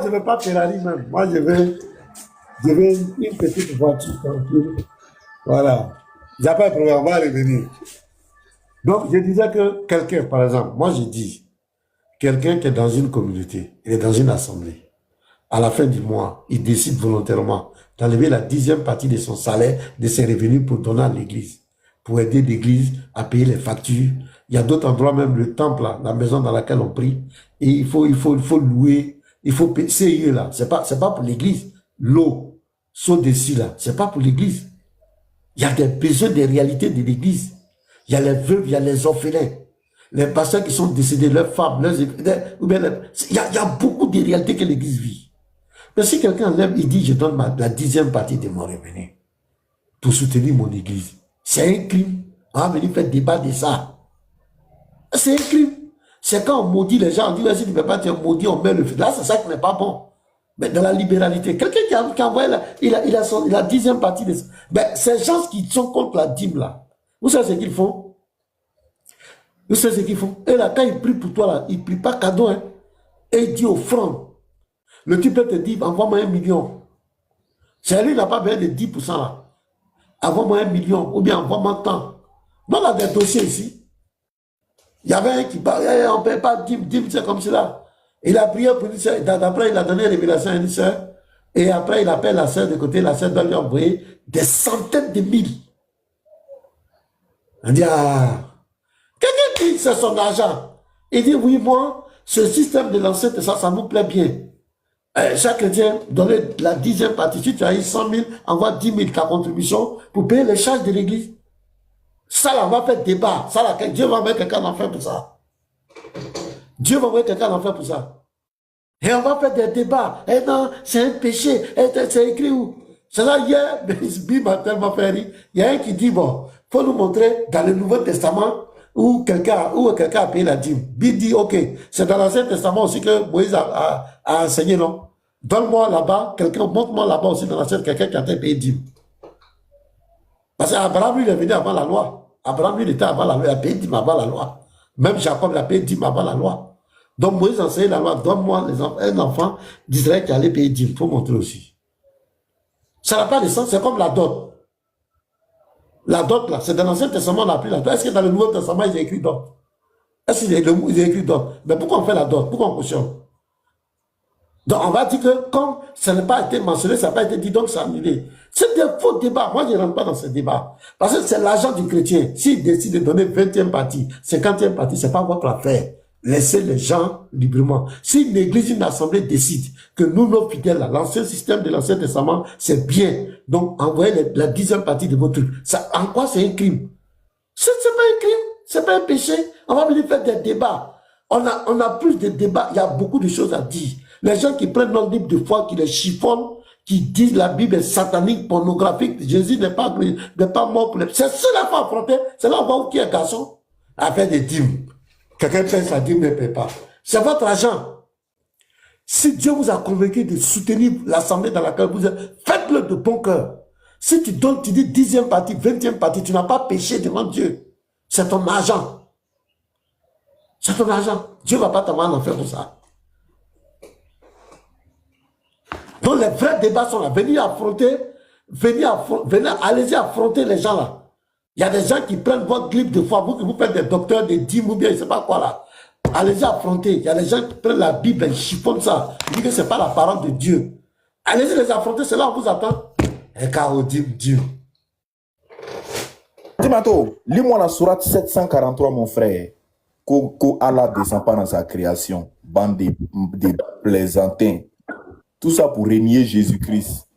je ne veux pas Ferrari même. Moi, je veux une petite voiture tranquille. Voilà. Il n'y a pas de problème, on va revenir. Donc, je disais que quelqu'un, par exemple, moi je dis, quelqu'un qui est dans une communauté, il est dans une assemblée, à la fin du mois, il décide volontairement d'enlever la 10e partie de son salaire, de ses revenus pour donner à l'église, pour aider l'église à payer les factures. Il y a d'autres endroits, même le temple, là, la maison dans laquelle on prie, et il faut louer, il faut payer ces lieux là. C'est pas pour l'église. L'eau, saut dessus là, c'est pas pour l'église. Il y a des besoins, des réalités de l'église. Il y a les veuves, il y a les orphelins. Les pasteurs qui sont décédés, leurs femmes, il y a beaucoup de réalités que l'église vit. Mais si quelqu'un lève, il dit, je donne la 10e partie de mon revenu pour soutenir mon église, c'est un crime. On va venir faire débat de ça. C'est un crime. C'est quand on maudit les gens, on dit, si tu ne peux pas te maudire, on met le feu. Là, c'est ça qui n'est pas bon. Mais dans la libéralité, quelqu'un qui a envoyé, il a la 10e partie de ça. Ben, ces gens qui sont contre la dîme, là, vous savez ce qu'ils font? Vous savez ce qu'ils font? Et là, quand ils prient pour toi, là, ils ne prient pas cadeau, hein. Et il dit offrande. Le type peut te dire, envoie-moi 1 million. C'est lui, il n'a pas besoin de 10% là. Envoie-moi 1 million, ou bien envoie-moi tant. Nous, on a des dossiers ici. Il y avait un qui parlait, on ne paye pas 10, c'est comme cela. Il a prié pour une soeur, d'après il a donné une révélation à une soeur, et après il appelle la soeur de côté, la soeur doit lui envoyer des centaines de mille. On dit, ah, quelqu'un dit c'est son argent. Il dit, oui, moi, ce système de l'Ancien Testament, ça nous plaît bien. Chaque chrétien donne la 10e partie. Si tu as eu 100 000, envoie 10 000 ta contribution pour payer les charges de l'église. Ça, là, on va faire débat. Ça, là, Dieu va mettre quelqu'un en enfer pour ça. Dieu va mettre quelqu'un en enfer pour ça. Et on va faire des débats. Eh non, c'est un péché. C'est écrit où? C'est là, hier, Bim m'a tellement fait rire. Il y a un qui dit, bon, il faut nous montrer dans le Nouveau Testament où quelqu'un a payé la dîme. Bim dit, ok, c'est dans l'Ancien Testament aussi que Moïse a enseigné, non? Donne-moi là-bas, montre-moi là-bas aussi dans l'Ancien, quelqu'un qui a payé dîme. Parce qu'Abraham, lui, il est venu avant la loi. Abraham, lui, il était avant la loi, il a payé dîme avant la loi. Même Jacob, il a payé dîme avant la loi. Donc Moïse enseigne la loi, donne-moi un enfant d'Israël qui allait payer dîme. Il faut montrer aussi. Ça n'a pas de sens, c'est comme la dot. La dot, là, c'est dans l'Ancien Testament, on a pris la dot. Est-ce que dans le Nouveau Testament, ils ont écrit dot? Est-ce qu'ils ont écrit dot? Mais pourquoi on fait la dot? Pourquoi on cautionne? Donc on va dire que comme ça n'a pas été mentionné, ça n'a pas été dit, donc c'est annulé. C'est des faux débats. Moi, je ne rentre pas dans ces débats. Parce que c'est l'argent du chrétien. S'il décide de donner 20e partie, 50e partie, ce n'est pas votre affaire. Laissez les gens librement. Si une église, une assemblée décide que nous, nos fidèles, l'ancien système de l'Ancien Testament, c'est bien. Donc, envoyez la 10e partie de votre truc. Ça, en quoi c'est un crime? C'est pas un crime. C'est pas un péché. On va venir faire des débats. On a plus de débats. Il y a beaucoup de choses à dire. Les gens qui prennent notre livre de foi, qui les chiffonnent, qui disent la Bible est satanique, pornographique, Jésus n'est pas mort pour les... C'est cela qu'il faut affronter. C'est là où on voit qui est garçon. À faire des dîmes. Quelqu'un paie sa dîme, ne paie pas. C'est votre argent. Si Dieu vous a convaincu de soutenir l'assemblée dans laquelle vous êtes, faites-le de bon cœur. Si tu donnes, tu dis 10e partie, 20e partie, tu n'as pas péché devant Dieu. C'est ton argent. C'est ton argent. Dieu ne va pas t'amener en enfer pour ça. Donc les vrais débats sont là. Venez affronter, allez-y affronter les gens là. Il y a des gens qui prennent votre livre de foi, vous faites des docteurs, des dîmes ou bien je ne sais pas quoi là. Allez-y affronter. Il y a des gens qui prennent la Bible et chiffonnent ça. Ils disent que ce n'est pas la parole de Dieu. Allez-y les affronter, c'est là où on vous attend. Et car au Dieu. Timato, lis-moi la sourate 743, mon frère. Que Allah descend pas dans sa création. Bande de plaisantins. Tout ça pour régner Jésus-Christ.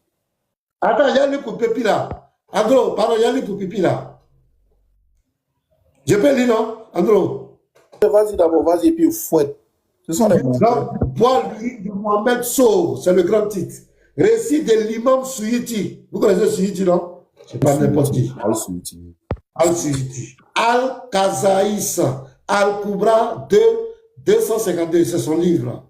Attends, il y a lui pour Pépi là. Andro, pardon, il y a lui pour Pépi là. Je peux lire, non, Andro? Vas-y d'abord, vas-y, et puis fouette. Ce sont les mots. Paul de Mohamed Sow, c'est le grand titre. Récit de l'imam Suyuti. Vous connaissez Suyuti, non? C'est pas n'importe qui. Al-Suyuti. Al-Suyuti. Al-Kazaïs. Al-Kubra 252, c'est son livre.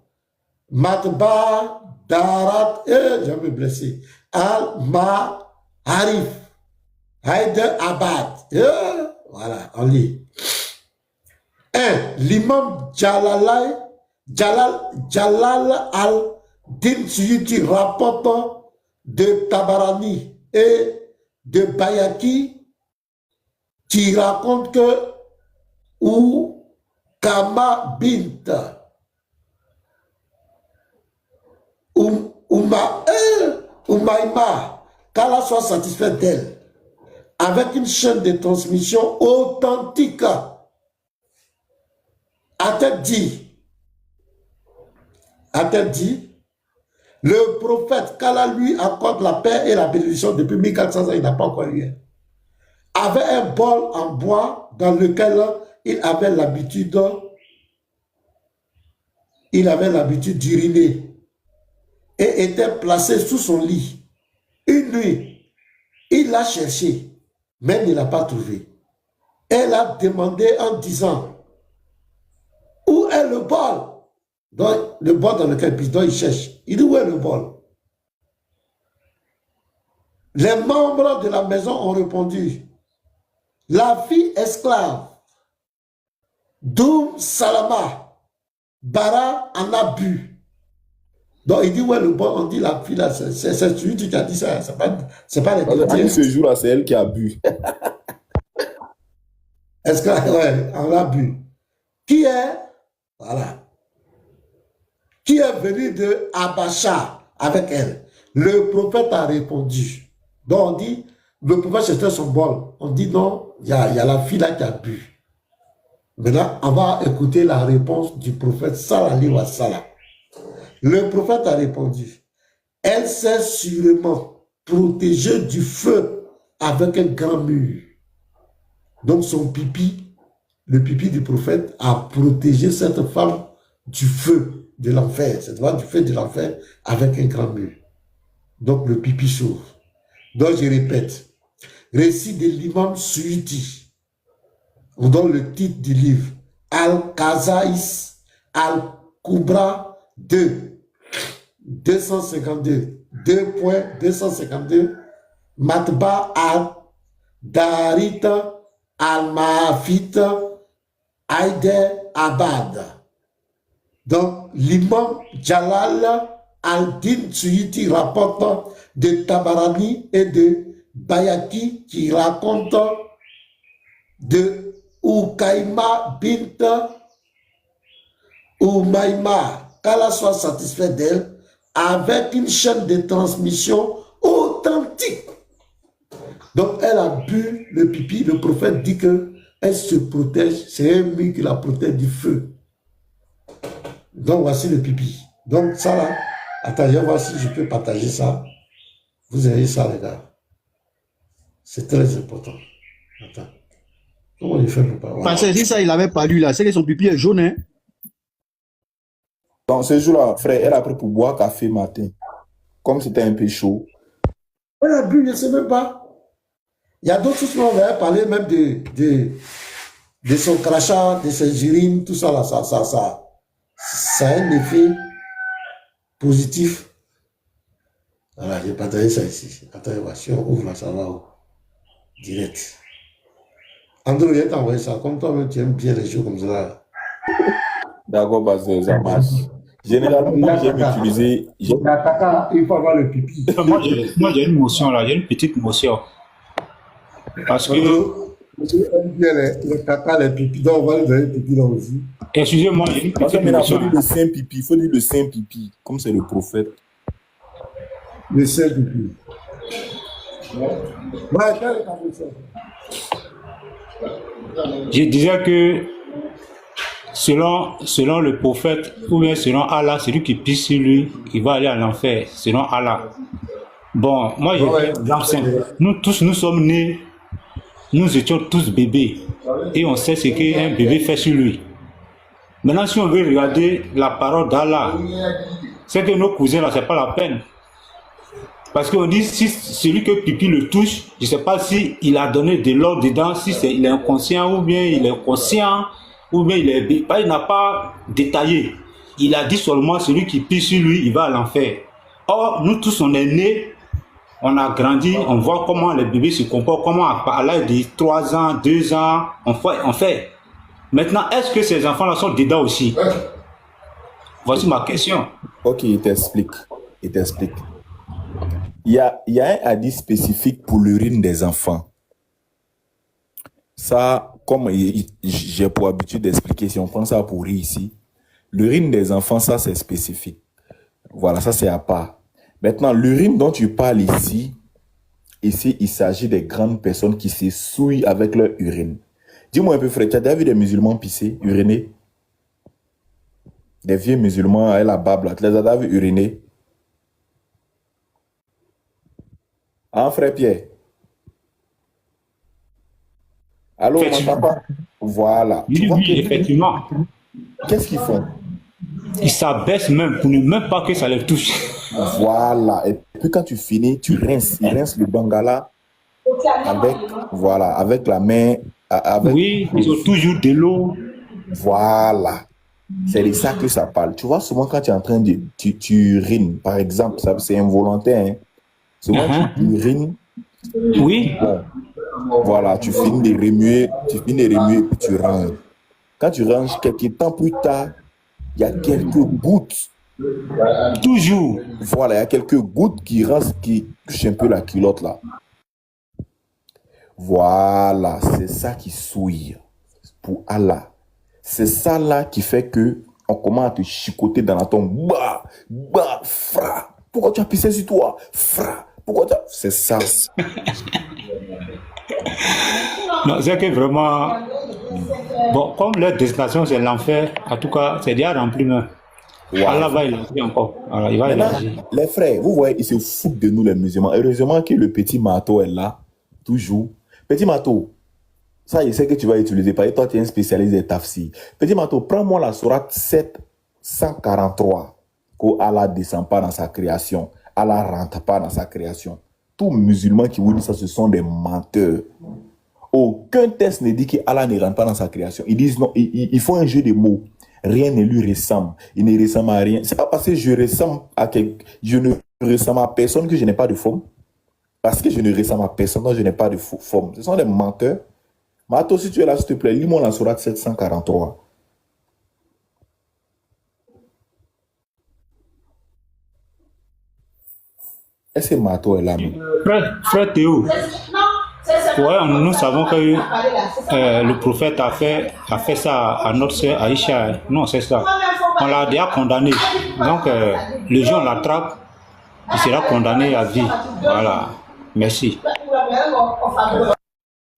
Matba Darat, j'ai me blessé. Al-Ma'arif. Haider Abad. Voilà, on lit. 1. L'imam Jalal Din Suyuti rapporte de Tabarani et de Bayaki qui raconte que Kama Bint Umaima, qu'Allah soit satisfait d'elle, avec une chaîne de transmission authentique, a-t-elle dit, le prophète, qu'Allah lui accorde la paix et la bénédiction depuis 1400 ans, il n'a pas encore eu, avait un bol en bois dans lequel il avait l'habitude d'uriner et était placé sous son lit. Une nuit, il l'a cherché, mais il ne l'a pas trouvé. Elle a demandé en disant, où est le bol? Donc, le bol dans lequel il cherche. Il dit, où est le bol? Les membres de la maison ont répondu, la fille esclave d'Oum Salama, Bara en a bu. Donc il dit, ouais, le bon, on dit la fille là, c'est celui qui a dit ça, c'est pas les chrétiens. Ce jour-là, c'est elle qui a bu. Est-ce que, ouais, on a bu. Qui est, voilà, qui est venu de Abacha avec elle? Le prophète a répondu. Donc on dit, le prophète c'était son bol. On dit non, il y a la fille là qui a bu. Maintenant, on va écouter la réponse du prophète sallallahu alayhi wa sallam. Le prophète a répondu, elle s'est sûrement protégée du feu avec un grand mur. Donc son pipi, le pipi du prophète a protégé cette femme du feu de l'enfer, cette femme du feu de l'enfer avec un grand mur. Donc le pipi s'ouvre. Donc je répète, récit de l'imam Suyuti. On donne le titre du livre, Al-Kazaïs Al-Kubra 2, 252, 2.252, Matba Al-Darita Al-Mahafita Aider Abad. Donc, l'imam Jalal Al-Din Suyuti rapporte de Tabarani et de Bayaki qui raconte de Ukaima bint Umaima, qu'Allah soit satisfait d'elle, avec une chaîne de transmission authentique. Donc elle a bu le pipi, le prophète dit qu'elle se protège, c'est un mur qui la protège du feu. Donc voici le pipi. Donc ça là, attendez, voir si je peux partager ça. Vous avez ça les gars. C'est très important. Attends. Comment il fait pour pas voir? Parce que si ça, il n'avait pas lu là, c'est que son pipi est jaune, hein? Dans ce jour-là, frère, elle a pris pour boire café matin. Comme c'était un peu chaud. Elle a bu, je ne sais même pas. Il y a d'autres choses qu'on va parler même de son crachat, de ses urines, tout ça là, ça a un effet positif. Voilà, j'ai partagé ça ici. Attendez, si on ouvre là, ça va direct. Andrew, il t'a envoyé ça. Comme toi, tu aimes bien les choses comme ça. D'accord, parce que ça marche. Généralement, moi, j'aime utiliser. Il faut avoir le pipi. Moi, j'ai une motion là, j'ai une petite motion. Parce que. Monsieur aime bien les caca, les pipis. Donc, on va lui donner le pipi là aussi. Excusez-moi, j'ai une petite motion. Il faut dire le saint pipi. Il faut dire le saint pipi. Comme c'est le prophète. Le saint pipi. Ouais, quelle est ta motion? Je disais que selon le prophète ou bien selon Allah, celui qui pisse sur lui, il va aller à l'enfer, selon Allah. Bon, moi, nous tous, nous sommes nés, nous étions tous bébés et on sait ce qu'un bébé fait sur lui. Maintenant, si on veut regarder la parole d'Allah, c'est que nos cousins là, c'est pas la peine. Parce qu'on dit, si celui que pipi le touche, je ne sais pas si il a donné de l'eau dedans, si il est inconscient ou bien il est conscient, ou bien il n'a pas détaillé. Il a dit seulement, celui qui pisse sur lui, il va à l'enfer. Or, nous tous, on est nés, on a grandi, on voit comment les bébés se comportent, comment à l'âge de 3 ans, 2 ans, on fait. Maintenant, est-ce que ces enfants-là sont dedans aussi? Voici ma question. Ok, il t'explique. Il t'explique. Il y a un hadith spécifique pour l'urine des enfants. Ça, comme j'ai pour habitude d'expliquer, si on prend ça pour rire ici, l'urine des enfants, ça c'est spécifique. Voilà, ça c'est à part. Maintenant, l'urine dont tu parles ici, il s'agit des grandes personnes qui se souillent avec leur urine. Dis-moi un peu, frère, tu as déjà vu des musulmans pisser, uriner? Des vieux musulmans avec la barbe là, tu les as déjà vu uriner? Hein, frère Pierre? Allô, mon papa? Voilà. Oui, Tu vois oui, effectivement. qu'est-ce qu'ils font? Ils s'abaissent même pour ne même pas que ça les touche. Voilà. Et puis quand tu finis, tu rinces. Ils rincent le bangala avec, voilà, avec la main. Avec, Oui, ils ont toujours de l'eau. voilà. C'est de ça que ça parle. Tu vois, souvent quand tu es en train de... Tu urines, par exemple, ça c'est involontaire. Hein. Souvent tu urines. Oui. Bon, voilà, tu finis de remuer, puis tu ranges. Quand tu ranges, quelques temps plus tard, il y a quelques gouttes. Toujours. Voilà, il y a quelques gouttes qui restent, qui touchent un peu la culotte là. Voilà, c'est ça qui souille pour Allah. C'est ça là qui fait que on commence à te chicoter dans la tombe. Bah, fra. Pourquoi tu as pissé sur toi? Fra. Pourquoi tu as... C'est ça. Non, c'est que vraiment... Bon, comme leur destination, c'est l'enfer, en tout cas, c'est déjà rempli. Wow. Allah va élargir encore. Alors, il va élargir. Les frères, vous voyez, ils se foutent de nous les musulmans. Heureusement que le petit marteau est là, toujours. Petit marteau, ça, je sais que tu vas utiliser. Parce que toi, tu es un spécialiste des tafsir. Petit marteau, prends-moi la sourate 743. Que Allah ne descend pas dans sa création. Allah ne rentre pas dans sa création. Tous musulmans qui vous disent ça, ce sont des menteurs. Aucun texte ne dit que Allah ne rentre pas dans sa création. Ils disent non, ils font un jeu de mots. Rien ne lui ressemble. Il ne ressemble à rien. C'est pas parce que je ne ressemble à personne que je n'ai pas de forme. Parce que je ne ressemble à personne, donc je n'ai pas de forme. Ce sont des menteurs. Mato, si tu es là, s'il te plaît, lis-moi la sourate 743. Est-ce que Mato est là? Frère Théo, ouais, nous savons que le prophète a fait ça à notre sœur Aïcha. Non, c'est ça. On l'a déjà condamné. Donc, le jour où on l'attrape, il sera condamné à vie. Voilà. Merci.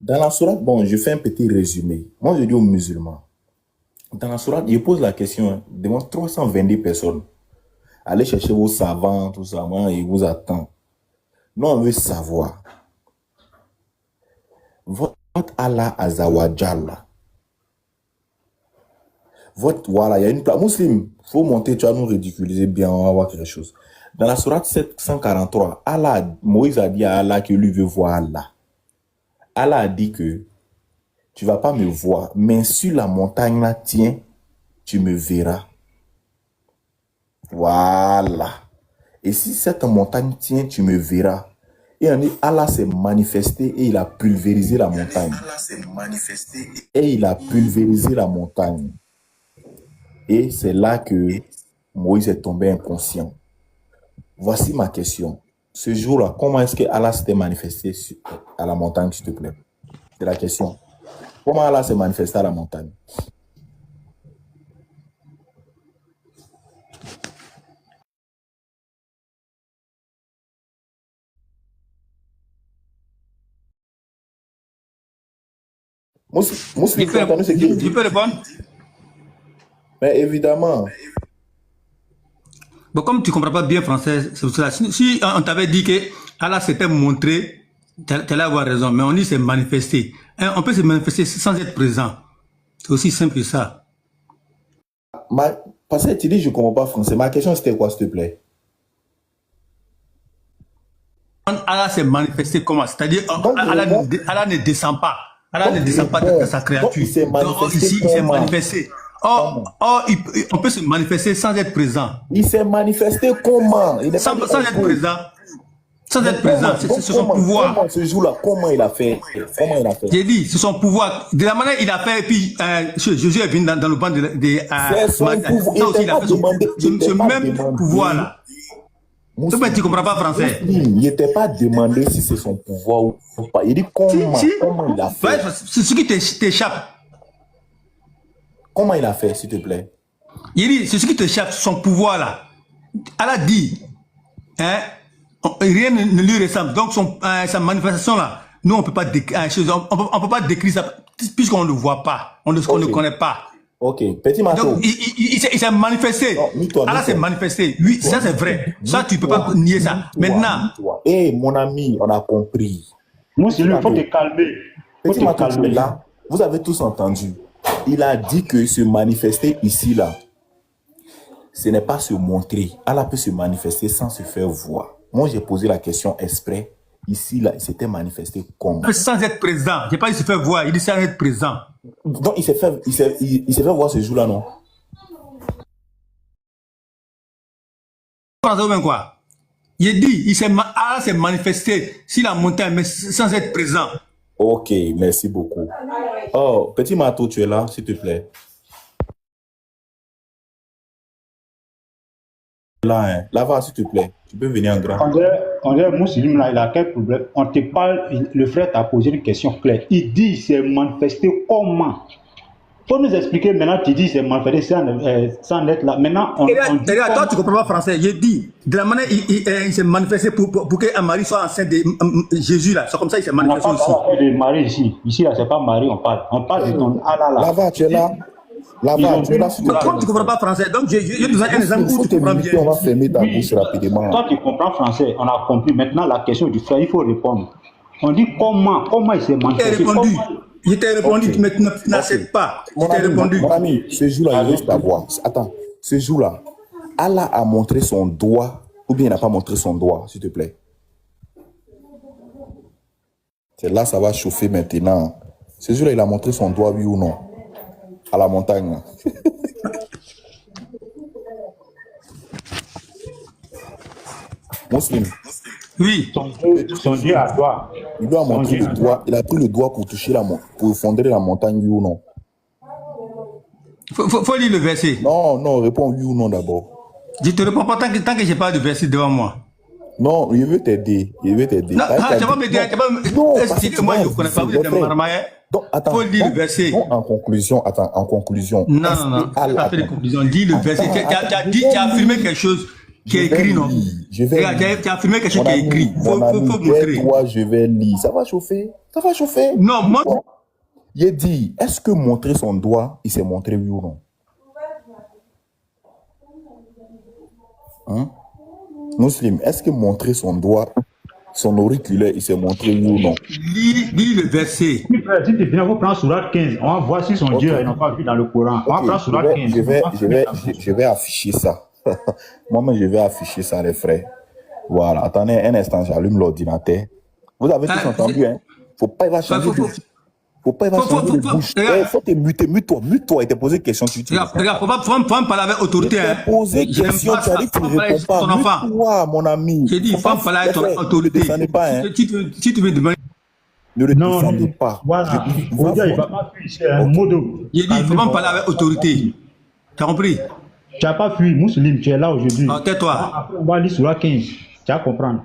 Dans la sourate, bon, je fais un petit résumé. Moi, je dis aux musulmans. Dans la sourate, je pose la question devant 322 personnes. Allez chercher vos savants, tout ça, moi, ils vous attendent. Nous, on veut savoir. Votre Allah Azawajal. Voilà, il y a une place. Musulman, il faut monter, tu vas nous ridiculiser bien, on va voir quelque chose. Dans la sourate 743, Moïse a dit à Allah que lui veut voir Allah. Allah a dit que tu ne vas pas me voir, mais sur la montagne là, tiens, tu me verras. Voilà. Et si cette montagne tient, tu me verras. Et on dit, Allah s'est manifesté et il a pulvérisé la montagne. Et il a pulvérisé la montagne. Et c'est là que Moïse est tombé inconscient. Voici ma question. Ce jour-là, comment est-ce que Allah s'était manifesté à la montagne, s'il te plaît? C'est la question. Comment Allah s'est manifesté à la montagne? Je peux répondre? Mais évidemment. Bon, comme tu ne comprends pas bien français, c'est pour cela. Si on t'avait dit que Allah s'était montré, tu allais avoir raison. Mais on dit c'est manifesté. Hein, on peut se manifester sans être présent. C'est aussi simple que ça. Parce que tu dis je ne comprends pas français. Ma question c'était quoi, s'il te plaît? Allah s'est manifesté comment? C'est-à-dire Allah ne descend pas. Allah ne descend pas dans sa créature. Donc, ici, il s'est manifesté. On peut se manifester sans être présent. Il s'est manifesté comment? Sans être présent. Sans Mais être président, c'est son pouvoir. comment ce jour-là, comment il a fait? Comment il a fait? J'ai dit, c'est son pouvoir. De la manière il a fait, et puis Jésus est venu dans le banc de C'est son pouvoir. ça aussi, il a fait ce même pouvoir-là. Donc, tu ne comprends pas français. Il n'était pas demandé si c'est son pouvoir ou pas. Il dit comment il a fait? Ouais, c'est ce qui t'échappe. Comment il a fait, s'il te plaît? Il dit, c'est ce qui t'échappe, son pouvoir-là. Allah dit, hein, rien ne lui ressemble. Donc, sa manifestation-là, nous, on ne peut pas décrire ça, puisqu'on ne le voit pas, on ne le connaît pas. Ok, petit Mato. Donc, il s'est manifesté. Allah s'est manifesté. Oui, ça c'est vrai. Ça, tu ne peux pas nier ça. Maintenant. Eh, mon ami, on a compris. Moi, il faut te calmer. Petit Mato, tu es là. Vous avez tous entendu. Il a dit que se manifester ici, là, ce n'est pas se montrer. Allah peut se manifester sans se faire voir. Moi, j'ai posé la question exprès. Ici, là, il s'était manifesté comment? Sans être présent. Je n'ai pas dit se faire voir. Il dit sans être présent. Donc, il s'est fait voir ce jour-là, non? Quoi? Il dit, Allah s'est manifesté sur la montagne, mais sans être présent. Ok, merci beaucoup. Oh, petit Mato, tu es là, s'il te plaît. Là, hein. Là-bas, s'il te plaît. Tu peux venir en grand. On dirait Mousselim, là, il a quel problème? On te parle, le frère t'a posé une question claire. Il dit, c'est manifesté comment? Faut nous expliquer maintenant, tu dis, c'est manifesté sans être là. Maintenant, regarde, toi, tu comprends pas français. Il dit, de la manière, il s'est manifesté pour que Marie soit enceinte de Jésus, là. C'est comme ça, il s'est manifesté aussi. On n'a pas de Marie ici. Ici, là, c'est pas Marie, on parle. On parle de ton Allah, là. Là-bas, tu es là. Là-bas, tu es là. Toi, tu comprends pas français. Donc, j'ai besoin d'un exemple où tu comprends bien. On va fermer ta bouche rapidement. Toi, tu comprends français. On a compris. Maintenant, la question du frère, il faut répondre. On dit comment il s'est manifesté. Je t'ai répondu, tu n'acceptes pas. Je t'ai répondu. Mon ami, ce jour-là, il reste d'avoir. Attends, ce jour-là, Allah a montré son doigt, ou bien il n'a pas montré son doigt, s'il te plaît. C'est là, ça va chauffer maintenant. Ce jour-là, il a montré son doigt, oui ou non? À la montagne. Muslim. Oui. Son Dieu à toi. Il lui a montré le doigt. Il a pris le doigt pour toucher pour fonder la montagne, oui ou non? Faut lire le verset. Non, réponds oui ou non d'abord. Je te réponds pas tant que j'ai pas de verset devant moi. Non, il veut t'aider. Non, tu vas m'aider. Non, moi, je ne connais pas. Vous êtes un marmailleur. Donc, attends. Faut lire le verset. En conclusion. Non. Tu as fait des conclusions. Lis le verset. Tu as affirmé quelque chose qui est écrit, non? Tu as affirmé quelque chose qui est écrit. Faut montrer. Toi, je vais lire. Ça va chauffer. Non, moi. Il dit, est-ce que montrer son doigt, il s'est montré oui ou non? Hein? Muslim, est-ce que montrer son doigt, son auriculaire, il s'est montré oui ou non? Lis le verset. Si tu viens, on prend Surat 15. On va voir si son Dieu n'a pas vu dans le Coran. On va prendre Surat 15. Je vais afficher ça. Moi-même, je vais afficher ça, les frères. Voilà. Attendez un instant, j'allume l'ordinateur. Vous avez tous entendu, hein? Faut pas, il va changer de bouche. Faut te muter. Mute-toi et te poser une question. Regarde, faut pas me parler avec autorité. Je te poser une question, tu as dit que tu ne réponds pas. Mute-toi, mon ami. J'ai dit, faut me parler avec ton autorité. Ne descendez pas, hein. Si tu veux demander. Ne le descendez pas. Voilà. Il va pas fuir, c'est un modo. J'ai dit, faut pas me parler avec autorité. Tu as compris? Tu n'as pas fui, Mousselim, tu es là aujourd'hui. Non, tais-toi. Après, on va lire sur la 15. Tu vas comprendre.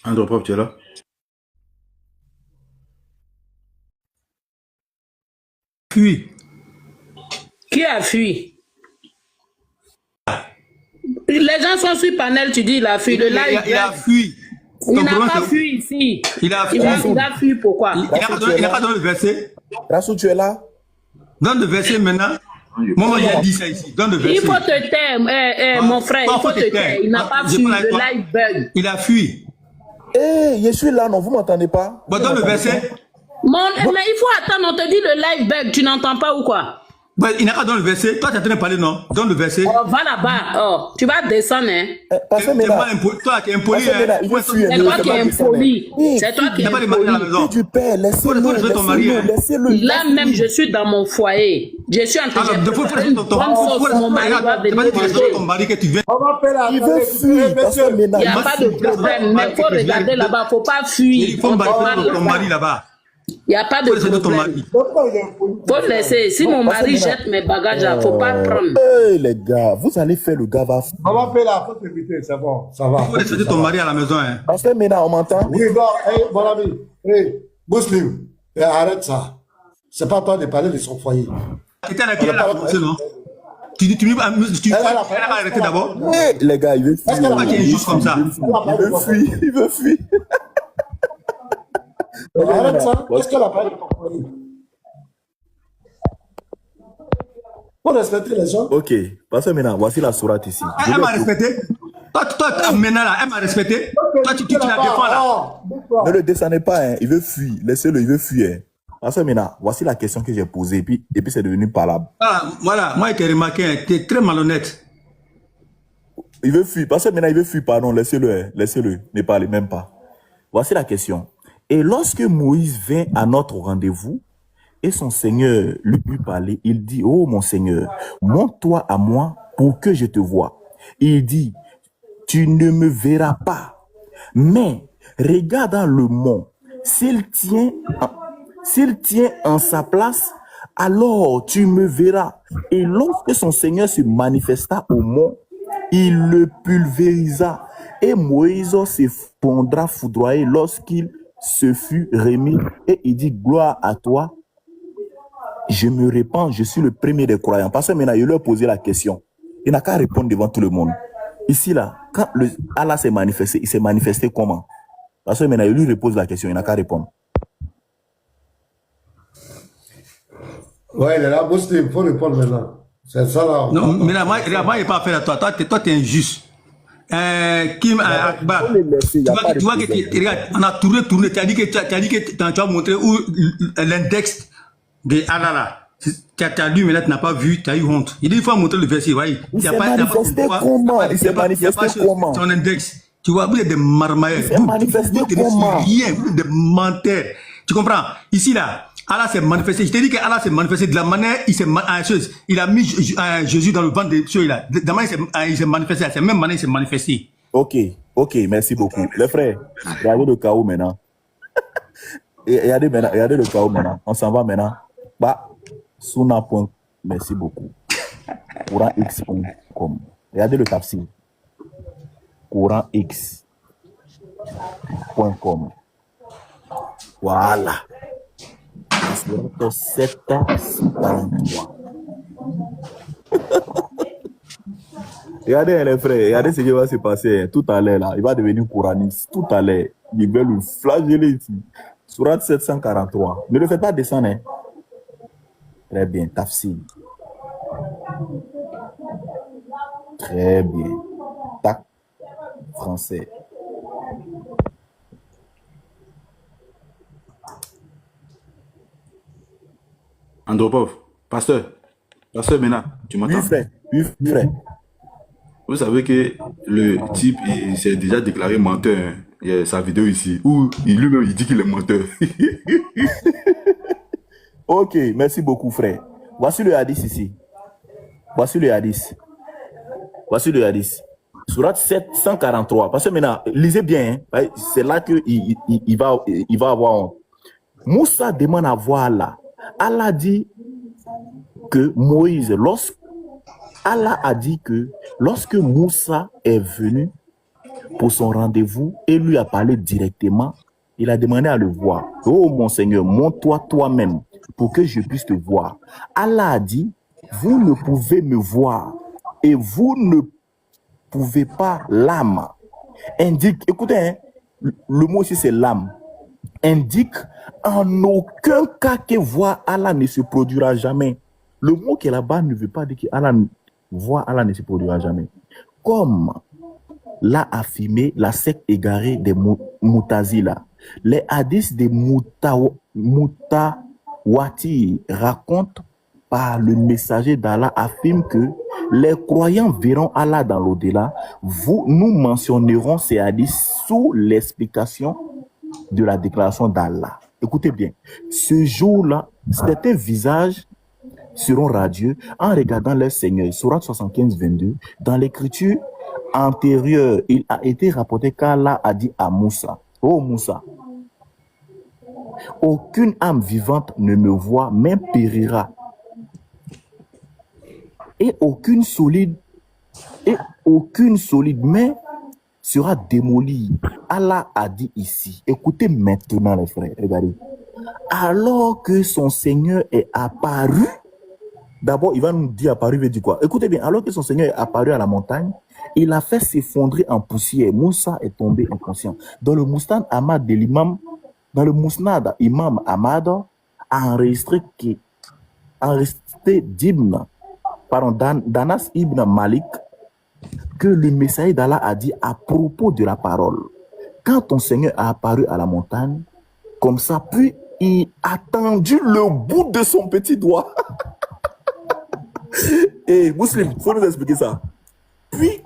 Andropov, tu es là? Fui. Qui a fui? Les gens sont sur panel, tu dis il a fui. Le live, Il a fui. il Ton n'a problème, pas c'est- fui ici. Il a fui. Il a fui pourquoi? Il n'a pas donné le verset. Rassou, tu es là? Donne le verset maintenant. Moi, j'ai dit ça ici. Donne le verset. Il faut te taire, mon frère, il faut te taire. Il n'a pas Je fui. prends la- Le live bug. Il a fui. Eh, je suis là, non, vous m'entendez pas? Bon, donne le verset. Mais il faut attendre, on te dit le live bug, tu n'entends pas ou quoi? Bon, il n'a pas donné le verset. Toi, tu es en train de parler, non? Donne le verset. Oh, va là-bas. Oh, tu vas descendre, hein? Pasteur T'es Mena, pas impoli. Toi, tu es impoli. Pasteur Mena, il veut fuir. C'est ne toi le qui fais es pas descendre. impoli. Oui, C'est toi qui Il es n'a pas de mari à la impoli. maison. fille du père, laissez-le, Faut laisser ton mari, hein. laissez-le. Là même, je suis dans mon foyer. Je suis en train Alors, de il faut préparer une bonne sauce. Mon mari va venir manger. ton mari que tu viens. On va faire la Il veut fuir, Pasteur Mena. Il n'y a pas de problème, mais il faut regarder là-bas. Il ne faut pas fuir. Il faut On me parle battre ton là-bas. mari là-bas. Il n'y a pas de Faut laisser ton problème. mari. Il faut laisser. Si mon mari jette mes bagages, il ne faut pas prendre. Hey, les gars, vous allez faire le gars va. On va faire la faute éviter, c'est bon, ça va. Il faut laisser ton mari à la maison. Hein. Pasteur Mena, on m'entend? Oui, non, hey, mon ami, hey, Muslim, arrête ça. C'est pas toi de parler de son foyer. C'était à laquelle elle a commencé, non? Tu elle a arrêté d'abord. Eh, les gars, il veut fuir. Est-ce qu'elle a Pas qu'il y ait une chose comme ça. Il veut fuir, il veut fuir. Arrête ça. Est-ce qu'elle a parlé de son foyer? Faut respecter les gens. Ok, Pasteur Mena, voici la sourate ici. Je Elle m'a vais- respecté. Toi, maintenant là, elle m'a respecté. Toi, tu la défends là. Ne le descendez pas, hein. Il veut fuir. Laissez-le, il veut fuir. Pasteur Mena, voici la question que j'ai posée, et puis c'est devenu parlable. Voilà, moi, je t'ai remarqué, hein, tu es très malhonnête. Il veut fuir. Pasteur Mena, il veut fuir, pardon. Laissez-le, hein. Laissez-le. Ne parlez même pas. Voici la question. Et lorsque Moïse vint à notre rendez-vous, et son Seigneur lui eut parlé, il dit, oh mon Seigneur, montre-toi à moi pour que je te voie. Il dit, tu ne me verras pas, mais regarde dans le mont, s'il tient en sa place, alors tu me verras. Et lorsque son Seigneur se manifesta au mont, il le pulvérisa, et Moïse s'effondra foudroyé lorsqu'il se fut remis, et il dit, gloire à toi, je me répands, je suis le premier des croyants. Parce que maintenant, il leur a posé la question. Il n'a qu'à répondre devant tout le monde. Ici, là, quand Allah s'est manifesté, il s'est manifesté comment? Parce que maintenant, il lui repose la question, il n'a qu'à répondre. Ouais, il est là, Muslim, il faut répondre maintenant. C'est ça là. Non, mais là, moi, il n'y a pas affaire à toi. Toi, tu es injuste. Kim Akbar, faut le laisser, y a pas de tu vois que problème. regarde, on a tourné, tu as dit que tu as montré où l'index de Allah là. Tu as lu, mais là, tu n'as pas vu, tu as eu honte. Il dit, il faut montrer le verset, voyez. Il s'est manifesté comment? Il s'est manifesté comment? Son index. Tu vois, vous êtes des marmailleurs. Il s'est manifesté Vous comment? rien, vous êtes des menteurs. Tu comprends? Ici, là, Allah s'est manifesté. Je t'ai dit que Allah s'est manifesté de la manière, il a mis Jésus dans le ventre de ceux là. De la manière, il s'est manifesté. C'est la même manière, il s'est manifesté. Ok, merci beaucoup. Les frères, regardez le chaos maintenant. Regardez le chaos maintenant. On s'en va maintenant. Bah, Suna. Merci beaucoup. CourantX.com. Regardez le tafsir. CourantX.com. Voilà. 743. Regardez les frères, regardez ce qui va se passer tout à l'heure là. Il va devenir couraniste tout à l'heure. Il va le flageller ici. Surat 743. Ne le faites pas descendre. Hein. Très bien, tafsir. Très bien. Tac. Français. Andropov, pasteur Mena, tu m'entends? Oui, frère. Vous savez que le type, il s'est déjà déclaré menteur. Hein. Il y a sa vidéo ici, où lui-même, il dit qu'il est menteur. Ok, merci beaucoup, frère. Voici le hadith ici. Voici le hadith. Surat 743. Parce que maintenant, lisez bien. Hein. C'est là qu'il va avoir honte. Moussa demande à voir Allah. Allah dit que Allah a dit que lorsque Moussa est venu, pour son rendez-vous et lui a parlé directement. Il a demandé à le voir. Oh mon Seigneur, montre-toi toi-même pour que je puisse te voir. Allah a dit, vous ne pouvez me voir et vous ne pouvez pas l'âme. Indique, écoutez, hein, le mot ici c'est l'âme. Indique en aucun cas que voir Allah ne se produira jamais. Le mot qui est là-bas ne veut pas dire que voir Allah ne se produira jamais. Comme l'a affirmé la secte égarée des Mutazila. Les hadiths des Mutawati racontent par le messager d'Allah affirme que les croyants verront Allah dans l'au-delà. Nous mentionnerons ces hadiths sous l'explication de la déclaration d'Allah. Écoutez bien, ce jour-là, certains visages seront radieux en regardant leur Seigneur. Sourate 75, 22. Dans l'écriture antérieure, il a été rapporté qu'Allah a dit à Moussa, ô Moussa, aucune âme vivante ne me voit, mais périra. Et aucune solide main sera démolie. Allah a dit ici, écoutez maintenant les frères, regardez. Alors que son Seigneur est apparu, d'abord il va nous dire apparu veut dire quoi? Écoutez bien, alors que son Seigneur est apparu à la montagne, il a fait s'effondrer en poussière. Moussa est tombé inconscient. Dans le Musnad Ahmad de l'imam, Imam Ahmad a enregistré d'Anas ibn Malik que le messager d'Allah a dit à propos de la parole. Quand ton Seigneur a apparu à la montagne, comme ça, puis il a tendu le bout de son petit doigt. Et Muslim, il faut nous expliquer ça. Puis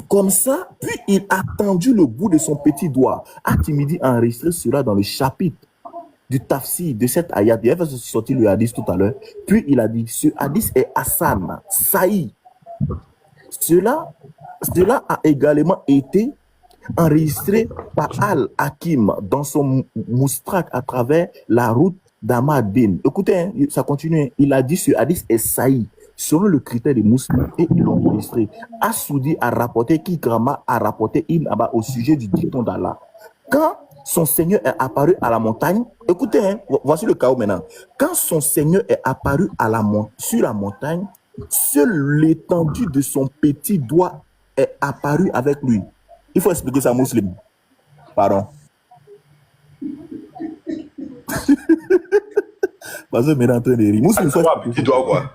comme ça, puis il a tendu le bout de son petit doigt. At-Tirmidhi a enregistré cela dans le chapitre du tafsir de cette ayat. Il a fait sortir le hadith tout à l'heure. Puis il a dit, ce hadith est Hassan, Saï. Cela a également été enregistré par Al-Hakim dans son moustrak à travers la route d'Ahmad bin. Écoutez, hein, ça continue. Il a dit, ce hadith est Saï. Selon le critère des musulmans, et ils l'ont enregistré. As-Soudi a rapporté, Kikrama a rapporté Ibn Abba au sujet du dicton d'Allah. Quand son Seigneur est apparu à la montagne, écoutez, hein, voici le chaos maintenant. Quand son Seigneur est apparu sur la montagne, seule l'étendue de son petit doigt est apparue avec lui. Il faut expliquer ça, musulman. Pardon. Parce que maintenant, en train de rire. Azawa, petit doigt, quoi.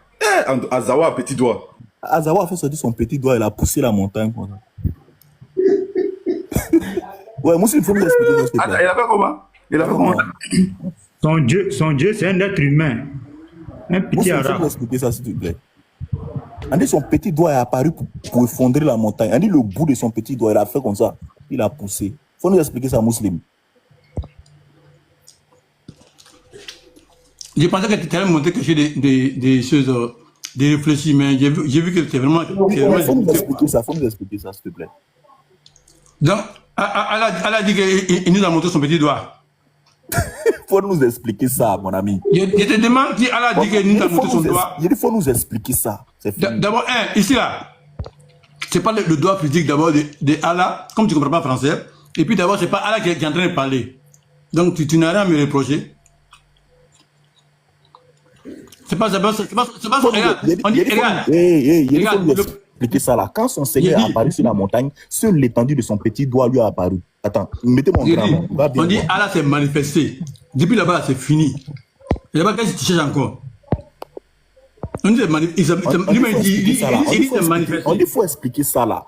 Azawa, petit doigt. Azawa a fait sortir son petit doigt, il a poussé la montagne. Ouais, Moussi, il faut nous expliquer. Il a fait comment? Il a fait comment? Son Dieu, c'est un être humain. Un petit arabe. Il faut nous expliquer ça, s'il te plaît. On dit son petit doigt est apparu pour effondrer la montagne. On dit le bout de son petit doigt, il a fait comme ça. Il a poussé. Il faut nous expliquer ça, Mousseline. Je pensais que tu allais montrer quelque chose des choses, des réfléchis, mais j'ai vu que c'est vraiment... Il faut nous expliquer ça, s'il te plaît. Donc, elle a dit qu'il nous a montré son petit doigt. Il faut nous expliquer ça, mon ami. Je te demande qui a dit qu'il nous a montré son doigt. Il faut nous expliquer ça. D'abord, ici là, c'est pas le doigt physique d'abord de Allah, comme tu ne comprends pas français. Et puis d'abord, c'est pas Allah qui est en train de parler. Donc tu n'as rien à me reprocher. C'est pas regarde. On dit, regarde. Il faut nous expliquer ça là. Quand son Seigneur est apparu sur la montagne, seule l'étendue de son petit doigt lui a apparu. Attends, mettez-moi en grand. On dit Allah s'est manifesté. Depuis là-bas, c'est fini. Et là-bas, qu'est-ce que tu cherches encore? On dit il faut expliquer ça là.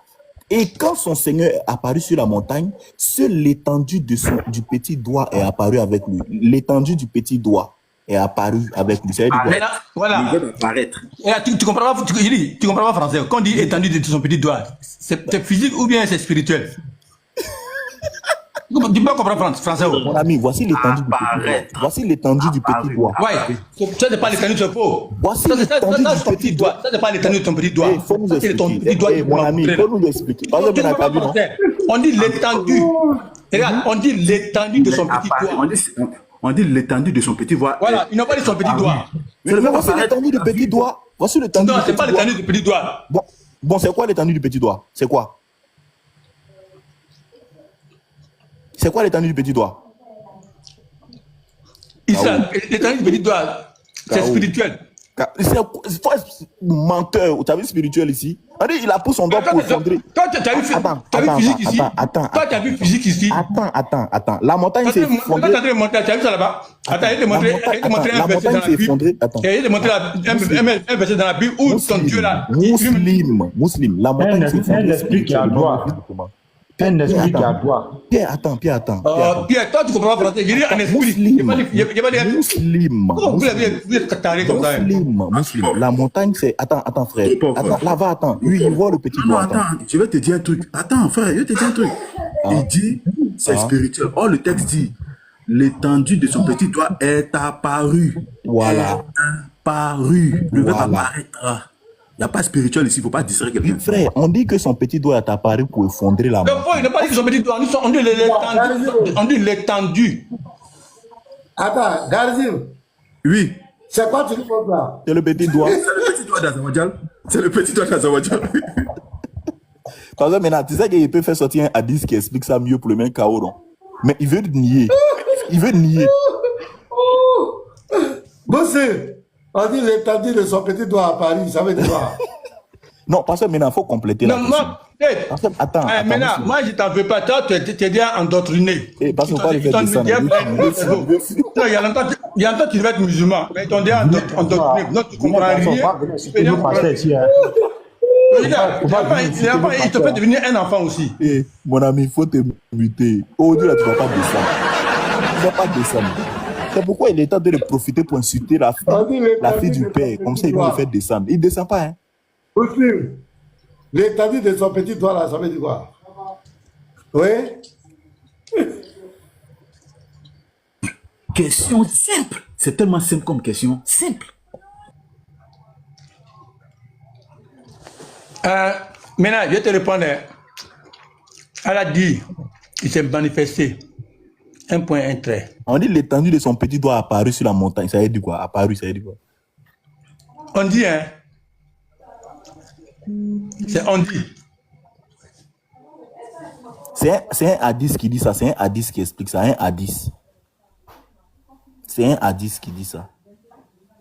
Et quand son Seigneur est apparu sur la montagne, seule l'étendue du petit doigt est apparue avec lui. L'étendue du petit doigt est apparu avec lui. Voilà. Il veut apparaître. Tu comprends pas, tu comprends pas français. Quand on dit étendue de son petit doigt, c'est physique ou bien c'est spirituel? Tu peux pas comprendre français. Mon ami, voici l'étendue du petit doigt. Voici l'étendue du petit doigt. Ouais, ça c'est pas l'étendue de son pot. Voici l'étendue du petit doigt. Ça c'est pas l'étendue de ton petit doigt. Il faut nous expliquer. Mon ami, il faut nous expliquer. On dit l'étendue. Regarde, on dit l'étendue de son petit doigt. On dit l'étendue de son petit doigt. Voilà, il n'a pas dit son petit doigt. Voici l'étendue du petit doigt. Voici l'étendue. Non, c'est pas l'étendue du petit doigt. Bon, c'est quoi l'étendue du petit doigt? C'est quoi? C'est quoi l'étendue du petit doigt? L'étendue du petit doigt, c'est spirituel. C'est menteur. Tu as vu spirituel ici? Il a poussé son doigt pour effondrer. Toi, tu as vu physique ici. Toi, tu as vu physique ici. Attends. La montagne s'est effondrée. Tu as vu ça là-bas? Attends, il te montrer un verset dans la Bible. Il te montrer un verset dans la Bible où ton Dieu là. Musulman. La montagne s'est effondrée. Un esprit qui a droit. Un esprit qui a droit. Pierre, attends. Pierre, toi, tu comprends pas français. Je dis en esprit. Il n'y a pas de Musulman. Vous êtes taré comme ça. Musulman. La montagne, c'est. Attends, frère. Attends, là-bas, attends. Lui, il voit le petit doigt. Attends, je vais te dire un truc. Attends, frère, je vais te dire un truc. Il dit, c'est spirituel. Or, le texte dit, l'étendue de son petit doigt est apparue. Voilà. Apparu. Le verbe apparaîtra. Il n'y a pas spirituel ici, il ne faut pas distraire quelqu'un. Frère, on dit que son petit doigt est apparu pour effondrer la montagne. Non, il n'a pas dit que son petit doigt. On dit l'étendue. Attends, Garzim, Oui. c'est quoi tu dis comme là? C'est le petit doigt. C'est le petit doigt d'Azawajal. C'est le petit doigt d'Azawajal. Parce que maintenant, tu sais qu'il peut faire sortir un hadith qui explique ça mieux pour le même chaos, non? Mais il veut nier. Bossé, on dit l'étendue de son petit doigt à Paris, ça veut dire quoi? Non, parce que maintenant, il faut compléter la question. Parce que, attends, Maintenant, monsieur. moi, je ne t'en veux pas. Toi, tu es déjà endoctriné. Parce qu'on parle de descendre. Non, il y a longtemps que tu devais être musulman. Mais ils t'ont déjà endoctriné. Donc, tu ne comprends rien. Il te fait devenir un enfant aussi. Mon ami, il faut te muter. Aujourd'hui, là, tu ne vas pas descendre. Tu ne vas pas descendre. C'est pourquoi il est temps de profiter pour insulter la fille du père. Comme ça, il va le faire descendre. Il ne descend pas, hein. Muslim, l'étendue de son petit doigt là, ça veut dire quoi? Oui? Question simple. C'est tellement simple comme question. Simple. Maintenant, je vais te répondre. Elle a dit, il s'est manifesté. Un point, un trait. On dit l'étendue de son petit doigt apparu sur la montagne. Ça veut dire quoi? Apparu, ça veut dire quoi? On dit, hein? C'est on dit. C'est un hadith qui dit ça. C'est un hadith qui explique ça. Un hadith. C'est un hadith qui dit ça.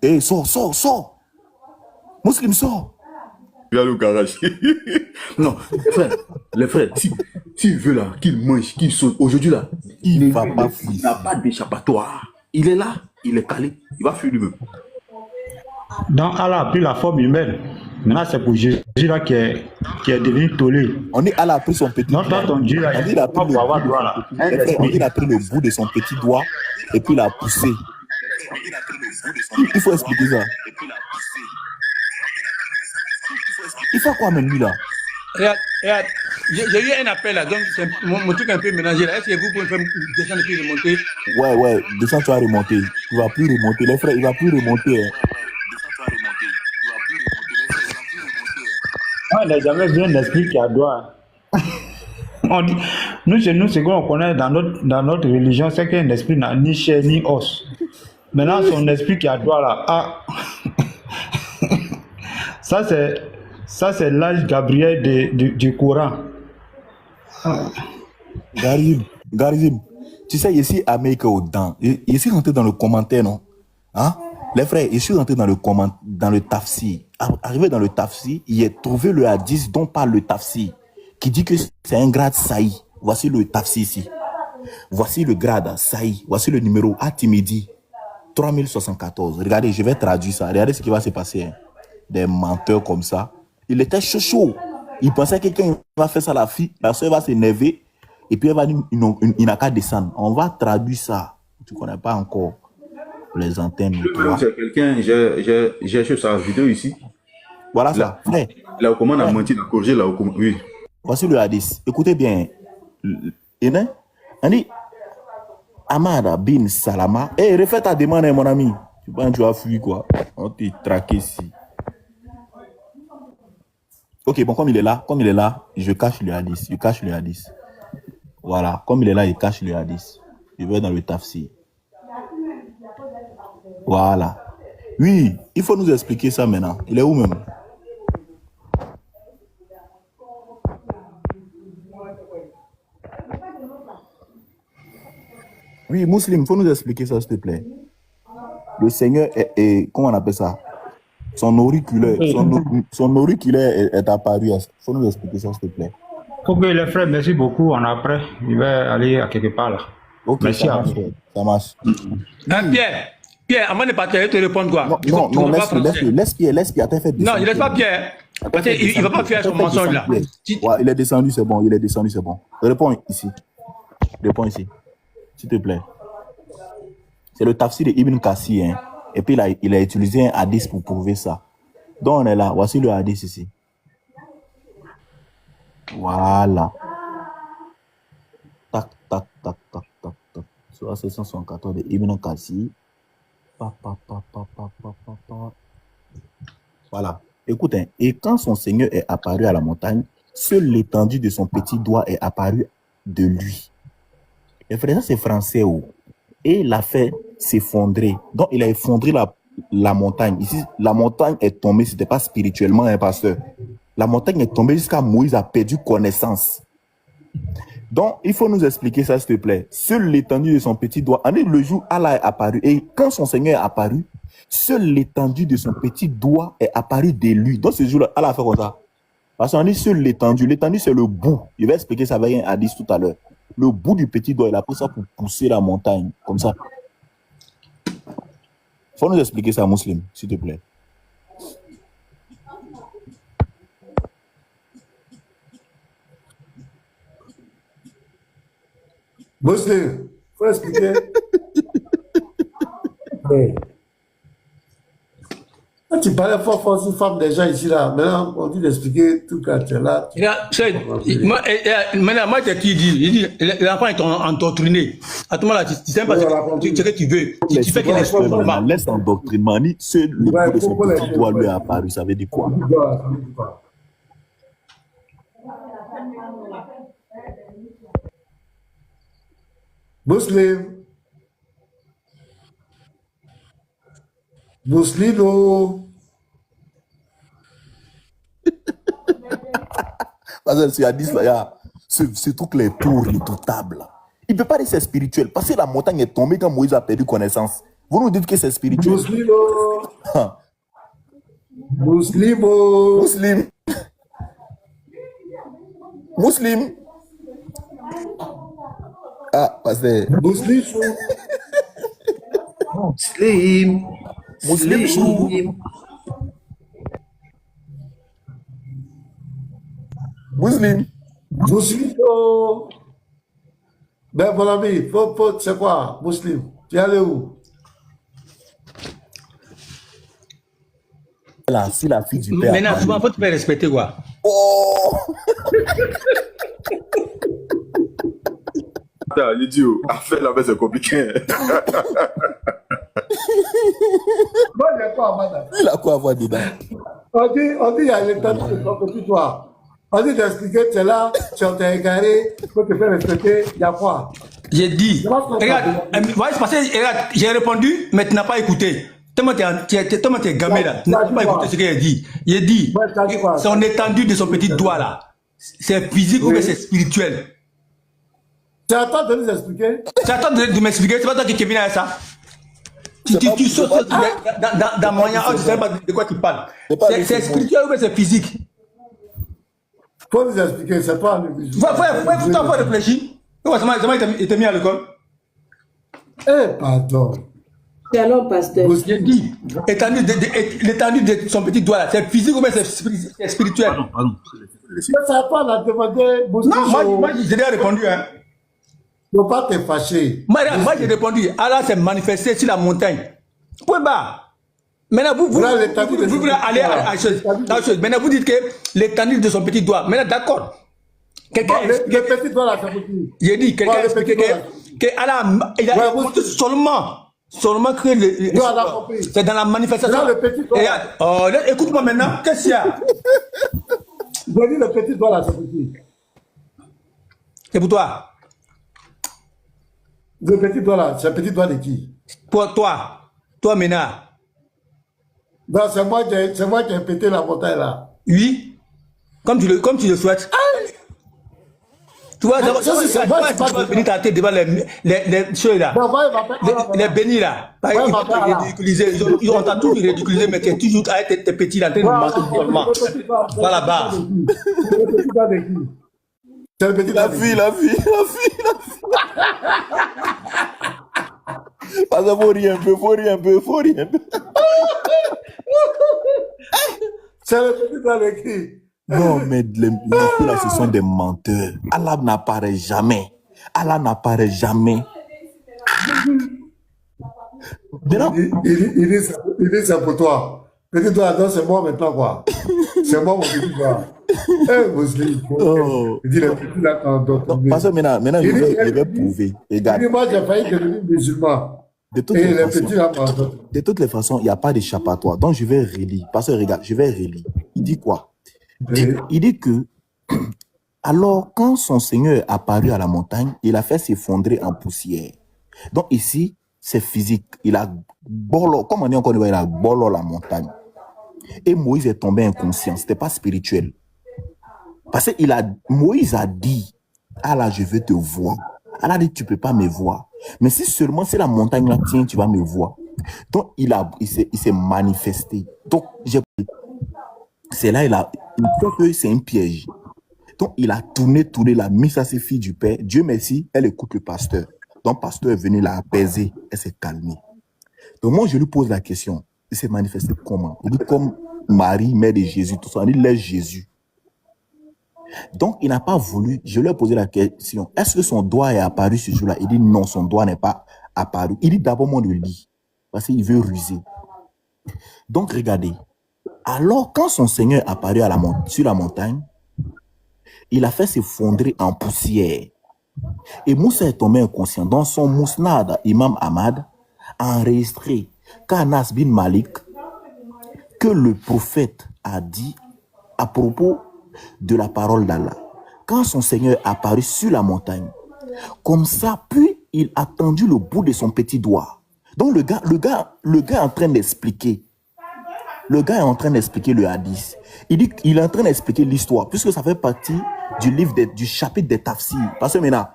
Eh, sors. Muslim, sors. Il va au garage. Non, frère, les frères, s'il veut là, qu'il mange, qu'il saute, aujourd'hui là, Il va pas fuir. Il n'a pas d'échappatoire. Il est là, il est calé, il va fuir lui-même. Donc, Allah a pris la forme humaine. Maintenant, c'est pour Jésus là qui est devenu tolé. On dit Allah a pris son petit Non, doigt. toi, ton Dieu là, On dit il a pris pour avoir droit là. on dit il a pris le bout de son petit doigt et puis il a poussé. Il faut expliquer ça. Il fait quoi même lui là? Regarde, j'ai eu un appel là, donc c'est mon truc un peu mélangé là. Est-ce que vous pouvez me faire descendre et puis remonter? Ouais, descends, tu vas remonter. Il va plus remonter. Les frères, il va plus remonter. Hein. On n'a jamais vu un esprit qui a droit. On dit, nous, chez nous, ce qu'on connaît dans notre religion, c'est qu'un esprit n'a ni chair ni os. Maintenant, son esprit qui a droit là, ça c'est l'âge Gabriel du Coran. Garizim, tu sais, ici, Amérique au dents. Je suis rentré dans le commentaire, non? Hein? Les frères, je suis rentré dans le tafsir. Arrivé dans le tafsir, il a trouvé le hadith dont parle le tafsir, qui dit que c'est un grade saï. Voici le tafsir ici. Voici le grade saï. Voici le numéro Atimidi 3074. Regardez, je vais traduire ça. Regardez ce qui va se passer. Hein. Des menteurs comme ça. Il était chaud. Il pensait que quelqu'un va faire ça à la fille. La soeur va s'énerver. Et puis elle va dire, il n'a qu'à descendre. On va traduire ça. Tu ne connais pas encore les antennes. C'est quelqu'un, j'ai cherché sa vidéo ici. Voilà ça. Frère. Là, comment on a menti, on a corrigé là. Oui. Voici le hadith. Écoutez bien. On dit Ahmad bin Salama. Refais ta demande, mon ami. Tu vas fuir quoi. On t'a traqué ici. Ok, bon, comme il est là, je cache le hadith. Voilà, comme il est là, il cache le hadith. Je vais dans le tafsir. Voilà. Oui, il faut nous expliquer ça maintenant. Il est où même? Oui, musulman, il faut nous expliquer ça, s'il te plaît. Le Seigneur comment on appelle ça? Son auriculaire, son auriculaire est apparu. Il faut nous expliquer ça, s'il te plaît. Ok, les frères, merci beaucoup. On a après, il va aller à quelque part là. Ok, Merci ça à marche. vous. Ça marche. Hein, Pierre, avant de partir, je te répondre quoi? Non, laisse Pierre. Attends, fait Non, je laisse pas Pierre. Parce qu'il ne va pas faire son mensonge là. Ouais, il est descendu, c'est bon. Réponds ici, s'il te plaît. C'est le tafsir de Ibn Kassi, hein. Et puis il a utilisé un hadith pour prouver ça. Donc on est là, voici le hadith ici. Voilà. Tac. Sur la section 114 de Ibn Kassi. Voilà. Écoute, hein, et quand son Seigneur est apparu à la montagne, seule l'étendue de son petit doigt est apparue de lui. Et frère, ça c'est français. Oh. Et il a fait s'effondrer. Donc, il a effondré la montagne. Ici, la montagne est tombée. Ce n'était pas spirituellement, un pasteur. La montagne est tombée jusqu'à Moïse a perdu connaissance. Donc, il faut nous expliquer ça, s'il te plaît. Seule l'étendue de son petit doigt. En le jour, Allah est apparu. Et quand son Seigneur est apparu, seule l'étendue de son petit doigt est apparue de lui. Donc, ce jour-là, Allah a fait comme ça. Parce qu'on dit seule l'étendue. L'étendue, c'est le bout. Je vais expliquer ça avec un hadith tout à l'heure. Le bout du petit doigt, il a pris ça pour pousser la montagne. Comme ça. Faut nous expliquer ça, musulman, s'il te plaît. Musulman, faut expliquer. Oui. Quand tu parlais fort sur femme des gens ici, là, maintenant, on dit d'expliquer tout quand tu es là. Maintenant, moi, tu dis, l'enfant est endoctriné. À tout moment là, tu sais pas ce que tu veux. Tu fais qu'il est laisse endoctrinement. Seul le bout de son petit doigt lui est apparu. Ça veut dire quoi? Muslimo. Parce que tu as dit ça, il y a ce truc, les tours, les tables. Il ne peut pas dire que c'est spirituel. Parce que la montagne est tombée quand Moïse a perdu connaissance. Vous nous dites que c'est spirituel. Muslim. Ah, parce que... Muslim. Ben, mon ami, c'est quoi, Muslim? Tu es allé où? Là, si la fille du père... Maintenant, souvent, il faut te faire respecter, quoi. Oh! Il dit, affaire là, c'est compliqué. Moi, il y a quoi, madame? Il a quoi à voir dedans? On dit, il y a l'étendue de ton petit doigt. On dit d'expliquer, tu es là, tu t'es égaré, il faut te faire respecter, il y a quoi? J'ai dit, regarde, regarde, j'ai répondu, mais tu n'as pas écouté. Tellement tu es gamé là, tu n'as pas écouté ce qu'il a dit. J'ai dit, son étendue de son petit doigt là, c'est physique ou bien c'est spirituel? Tu attends de nous expliquer? Tu attends de m'expliquer, c'est pas toi qui es venu à ça? Tu sautes dans moyen, tu ne sais pas de quoi tu parles. C'est spirituel ou bien c'est physique? Faut nous expliquer, c'est pas le visuel. Faut réfléchir. Il était mis à l'école. Eh, pardon. Shalom, pasteur. J'ai dit, l'étendue de son petit doigt là, c'est physique ou bien c'est spirituel? Pardon. Mais ça pas la demander. Non, moi j'ai déjà répondu. Hein. Ne faut pas te fâcher. Moi j'ai répondu, Allah s'est manifesté sur la montagne. Point barre. Maintenant, vous voulez aller à la chose. Maintenant, vous dites que l'étendue de son petit doigt. Maintenant, d'accord. Le petit doigt là, c'est petit. J'ai dit, quelqu'un a expliqué que Allah, il a montré seulement que c'est dans la manifestation. Le petit doigt. Écoute-moi maintenant, qu'est-ce qu'il y a? Je dis le petit doigt là, c'est petit. C'est pour toi. Le petit doigt là, c'est le petit doigt de qui? Pour toi. Toi, Ménard. Non, c'est moi qui ai pété la montagne là. Oui. Comme tu le souhaites. Tu vois, ça, c'est tu vas venir tenter devant les choses là. Non, va, il va Les bénis là. Ils vont te ridiculiser. Ils ont toujours ridiculisé, mais tu es toujours avec tes petits là, en train de mentir seulement. Va là-bas. C'est le petit La fille. Parce que faut rire un peu. C'est le petit avec qui? Non, mais les filles là, ce sont des menteurs. Allah n'apparaît jamais. Maintenant, Il dit c'est pour toi. Petit toi, non, c'est moi maintenant quoi. C'est moi mon petit toi. Mousseline. oh. Il dit le petit là quand Non, parce que maintenant je vais prouver. Il Regarde, dit moi j'ai failli devenir musulman. de toutes Et les le façons, petit là de toutes les façons, il n'y a pas d'échappatoire. Donc je vais relire. Parce que regarde, je vais relire. Il dit quoi? Il dit que alors quand son Seigneur est apparu à la montagne, il a fait s'effondrer en poussière. Donc ici, c'est physique. Il a bolo, comme on dit encore, il a bolo la montagne. Et Moïse est tombé inconscient. C'était pas spirituel. Parce que Moïse a dit, Allah, je veux te voir. Allah a dit, tu peux pas me voir. Mais si seulement c'est la montagne là, tiens, tu vas me voir. Donc il s'est manifesté. Donc c'est là il croit que c'est un piège. Donc il a tourné, il a mis ça à ses filles du Père. Dieu merci, elle écoute le pasteur. Donc le pasteur est venu la apaiser, elle s'est calmée. Donc moi je lui pose la question, il s'est manifesté comment? Il dit comme Marie, mère de Jésus, tout ça, il dit laisse Jésus. Donc il n'a pas voulu, je lui ai posé la question, est-ce que son doigt est apparu ce jour-là? Il dit non, son doigt n'est pas apparu. Il dit d'abord moi de le lit, parce qu'il veut ruser. Donc regardez, alors quand son Seigneur est apparu sur la montagne, il a fait s'effondrer en poussière. Et Moussa est tombé inconscient. Dans son mousnad, Imam Ahmad a enregistré qu'Anas bin Malik, que le prophète a dit à propos de la parole d'Allah. Quand son Seigneur est apparu sur la montagne, comme ça, puis il a tendu le bout de son petit doigt. Donc le gars est en train d'expliquer. Le gars est en train d'expliquer le hadith. Il est en train d'expliquer l'histoire, puisque ça fait partie du livre du chapitre des tafsir. Parce que maintenant,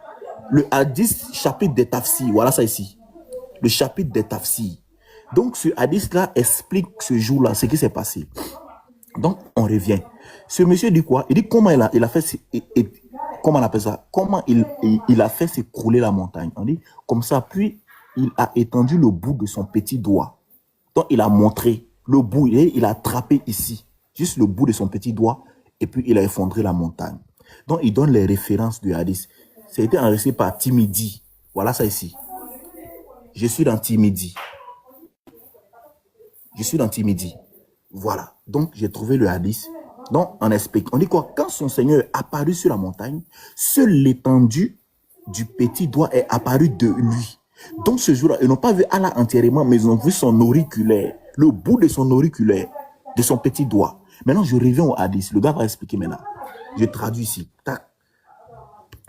le hadith, chapitre des tafsir, voilà ça ici. Le chapitre des tafsir. Donc ce hadith-là explique ce jour-là, ce qui s'est passé. Donc on revient. Ce monsieur dit quoi? Il dit comment il a fait, comment on appelle ça? Comment il a fait s'écrouler la montagne. On dit comme ça, puis il a étendu le bout de son petit doigt. Donc il a montré le bout, il a attrapé ici, juste le bout de son petit doigt, et puis il a effondré la montagne. Donc il donne les références du hadith. Ça a été enregistré par Timidi. Voilà ça ici. Je suis dans Timidi. Voilà. Donc j'ai trouvé le hadith. Donc on explique. On dit quoi? Quand son Seigneur est apparu sur la montagne, seule l'étendue du petit doigt est apparue de lui. Donc ce jour-là, ils n'ont pas vu Allah entièrement, mais ils ont vu son auriculaire, le bout de son auriculaire, de son petit doigt. Maintenant, je reviens au hadith. Le gars va expliquer maintenant. Je traduis ici. Tac.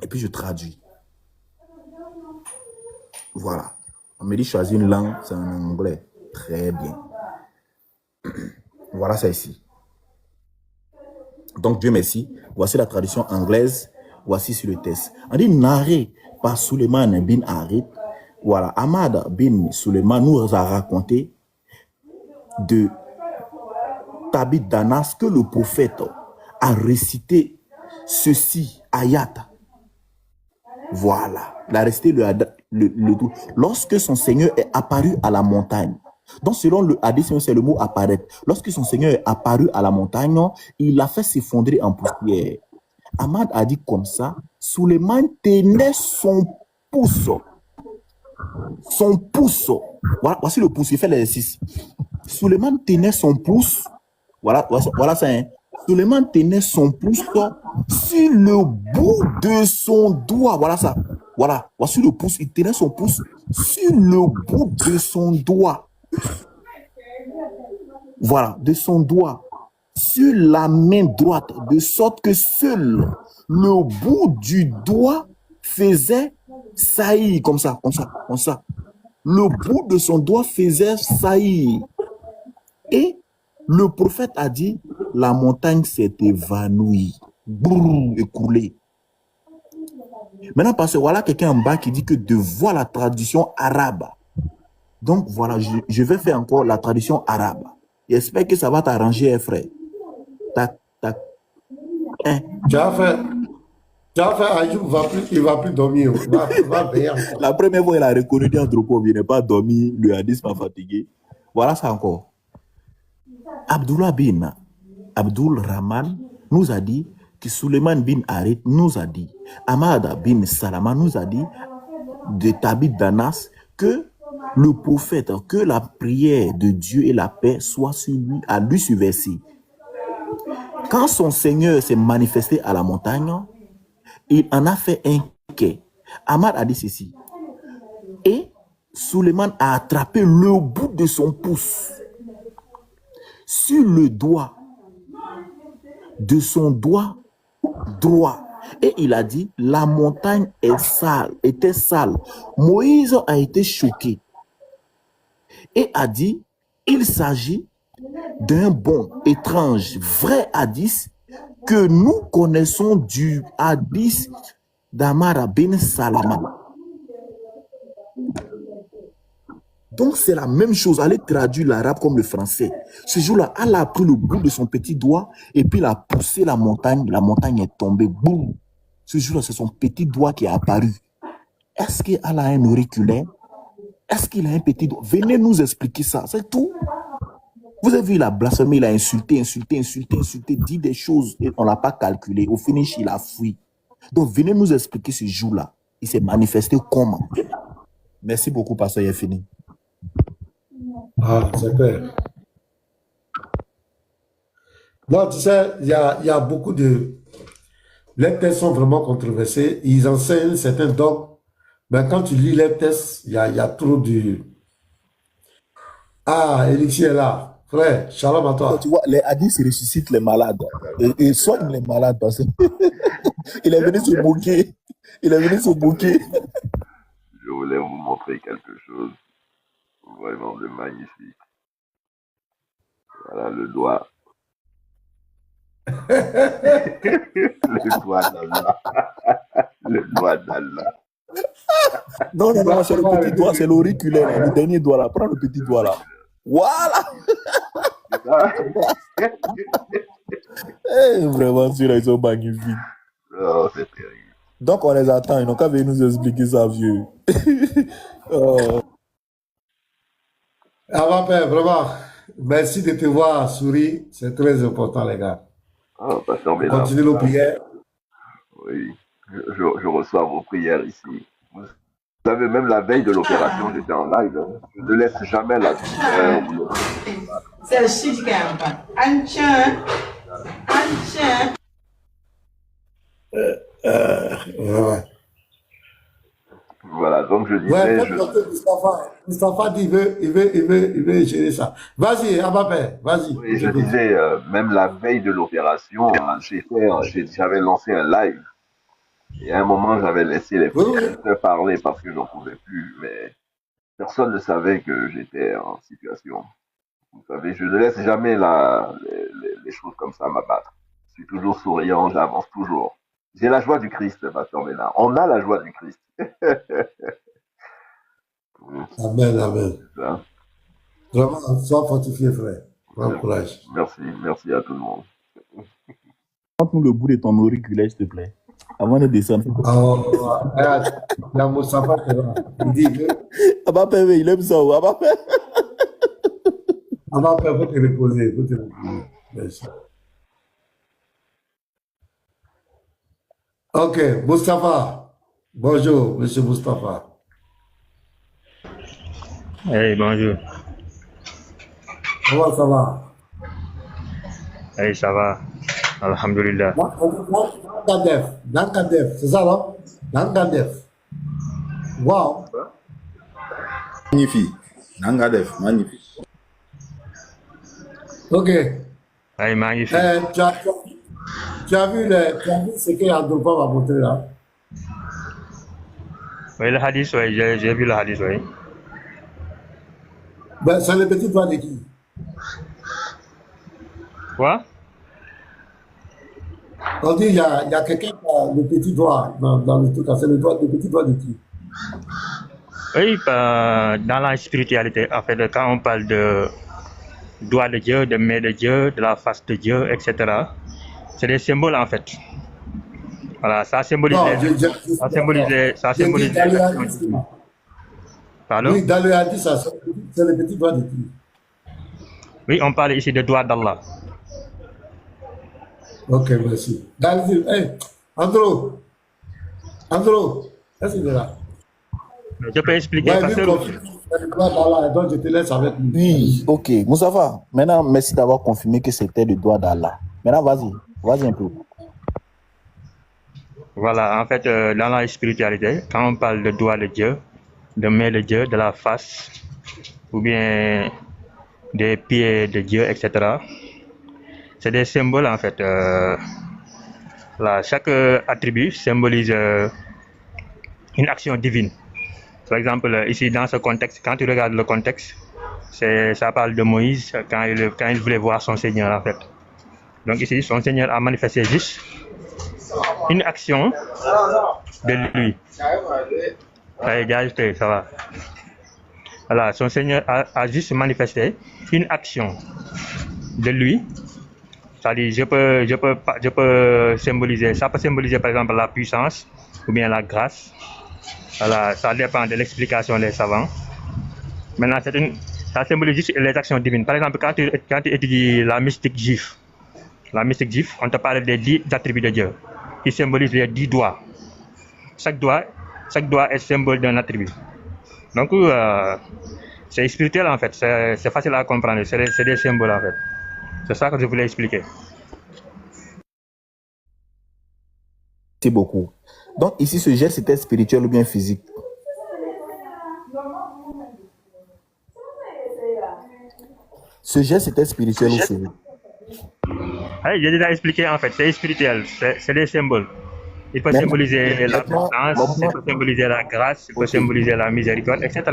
Et puis je traduis. Voilà. On me dit choisir une langue, c'est en anglais. Très bien. Voilà ça ici. Donc Dieu merci. Voici la traduction anglaise. Voici sur le test. On dit narré par Suleiman bin Harith. Voilà, Ahmad bin Suleiman nous a raconté de Tabit d'Anas que le prophète a récité ceci, ayat. Voilà, il a récité le tout. Lorsque son Seigneur est apparu à la montagne. Donc selon le hadith, c'est le mot apparaître. Lorsque son Seigneur est apparu à la montagne, il a fait s'effondrer en poussière. Ahmad a dit comme ça, Suleiman tenait son pouce. Son pouce. Voilà, voici le pouce, il fait l'exercice. Suleiman tenait son pouce. Voilà ça. Hein. Suleiman tenait son pouce sur le bout de son doigt. Voilà ça. Voilà. Voici le pouce. Il tenait son pouce sur le bout de son doigt. Voilà, de son doigt. Sur la main droite. De sorte que seul le bout du doigt faisait saillir comme ça. Le bout de son doigt faisait saillir. Et le prophète a dit, la montagne s'est évanouie, écoulée. Maintenant, parce que voilà quelqu'un en bas qui dit que de voir la tradition arabe. Donc voilà, je vais faire encore la tradition arabe. J'espère que ça va t'arranger, frère. Tac, tac. Hein. Tu as fait Ayoub, il va plus dormir. Va veiller encore. La première fois, il a reconnu d'anthropo, il n'est pas dormi, le hadith m'a fatigué. Voilà ça encore. Abdullah bin Abdul Rahman nous a dit que Suleiman bin Harith nous a dit, Ahmad bin Salama nous a dit, de Tabit Danas, que le prophète, que la prière de Dieu et la paix soient sur lui, à lui subverser. Quand son Seigneur s'est manifesté à la montagne, il en a fait un quai. Ahmad a dit ceci. Et Suleiman a attrapé le bout de son pouce sur le doigt de son doigt droit. Et il a dit, la montagne est sale, était sale. Moïse a été choqué et a dit, il s'agit d'un bon étrange, vrai hadith que nous connaissons du hadith d'Amar bin Salama. Donc c'est la même chose. Allez traduire l'arabe comme le français. Ce jour-là, Allah a pris le bout de son petit doigt et puis il a poussé la montagne. La montagne est tombée. Boum. Ce jour-là, c'est son petit doigt qui est apparu. Est-ce qu'Allah a un auriculaire? Est-ce qu'il a un petit doigt? Venez nous expliquer ça. C'est tout. Vous avez vu, il a blasphémé, il a insulté, dit des choses et on ne l'a pas calculé. Au finish, il a fui. Donc venez nous expliquer ce jour-là. Il s'est manifesté comment? Merci beaucoup, pasteur, il est fini. Ah, c'est clair. Non, tu sais, il y a beaucoup de... Les tests sont vraiment controversés. Ils enseignent certains dogmes. Mais quand tu lis les tests, il y a trop de... Ah, Elixir est là. Frère, shalom à toi. Tu vois, les hadiths ressuscitent les malades. Et soignent les malades parce que... il est venu se bouquer. Je voulais vous montrer quelque chose vraiment de magnifique. Voilà le doigt. Le doigt d'Allah. Le doigt d'Allah. Non, c'est le petit doigt, c'est l'auriculaire, le dernier doigt là. Prends le petit doigt là. Voilà. Vraiment, celui-là, ils sont magnifiques. Oh, c'est terrible. Donc, on les attend. Ils n'ont qu'à venir nous expliquer ça, vieux. Ah, ma père, vraiment, merci de te voir sourire. C'est très important, les gars. Oh, pasteur Bénard. Continuez nos prières. Oui, je reçois vos prières ici. Vous savez, même la veille de l'opération, j'étais en live. Hein. Je ne laisse jamais la douleur. C'est le chic qui Ouais. Voilà, donc je disais... Ouais, Mustapha dit il veut gérer ça. Vas-y, Abapé, vas-y. Oui, je disais, même la veille de l'opération, j'avais lancé un live. Et à un moment, j'avais laissé les frères parler parce que je n'en pouvais plus, mais personne ne savait que j'étais en situation. Vous savez, je ne laisse jamais les choses comme ça m'abattre. Je suis toujours souriant, j'avance toujours. J'ai la joie du Christ, pasteur Bénard. On a la joie du Christ. Amen, amen. Ça. Vraiment, sois fortifié, frère. Prends courage. Merci à tout le monde. Montre-nous le bout de ton auriculaire, s'il te plaît. Avant de descendre. Il y a Moustapha qui est là. Il dit que... Abapé, il aime ça. Abapé, il faut te reposer. Merci. Ok, Moustapha. Bonjour, monsieur Moustapha. Hey, bonjour. Comment ça va? Hey, ça va. Alhamdulillah. Nankadef, c'est ça, non? Nankadef. Wow. Magnifique. Nangadef, magnifique. Ok. Hey, magnifique. Tu as vu ce qu'Andropa va montrer là? Oui, le hadith, oui, j'ai vu le hadith, oui. Ben, c'est le petit doigt de qui? Quoi? On dit il y a quelqu'un qui a le petit doigt dans le truc, c'est le petit doigt de qui? Oui, dans la spiritualité, en fait, quand on parle de doigt de Dieu, de main de Dieu, de la face de Dieu, etc., c'est des symboles en fait. Voilà, ça symbolise Non, ça symbolise j'ai dit dans le hadith. Pardon? Oui, dans le hadith, ça, c'est le petit doigt de qui? Oui, on parle ici de doigt d'Allah. Ok, merci. Dans le hey, Andro, est-ce qu'il est là? Je peux expliquer Ouais, parce lui, que c'est le doigt d'Allah, donc je te laisse avec lui. Oui, ok. Moussafa, maintenant, merci d'avoir confirmé que c'était le doigt d'Allah. Maintenant, vas-y un peu. voilà, en fait, dans la spiritualité, quand on parle de doigt de Dieu, de main de Dieu, de la face, ou bien des pieds de Dieu, etc., c'est des symboles en fait. Là, chaque attribut symbolise une action divine. Par exemple, ici dans ce contexte, quand tu regardes le contexte, ça parle de Moïse quand il voulait voir son Seigneur en fait. Donc ici, son Seigneur a manifesté juste une action de lui. Allez, j'ai ajouté, ça va. Voilà, son Seigneur a juste manifesté une action de lui. C'est-à-dire, je peux symboliser, ça peut symboliser par exemple la puissance ou bien la grâce. Voilà, ça dépend de l'explication des savants. Maintenant, ça symbolise juste les actions divines. Par exemple, quand tu étudies la mystique juive, on te parle des 10 attributs de Dieu, qui symbolisent les 10 doigts. Chaque doigt est symbole d'un attribut. Donc, c'est spirituel en fait, c'est facile à comprendre, c'est des symboles en fait. C'est ça que je voulais expliquer. Merci beaucoup. Donc ici, ce geste, c'était spirituel ou bien physique? Ce geste, c'était spirituel ou physique? Oui, j'ai déjà expliqué en fait, c'est spirituel, c'est des symboles. Il peut symboliser la puissance, il peut symboliser la grâce, il peut symboliser la miséricorde, etc.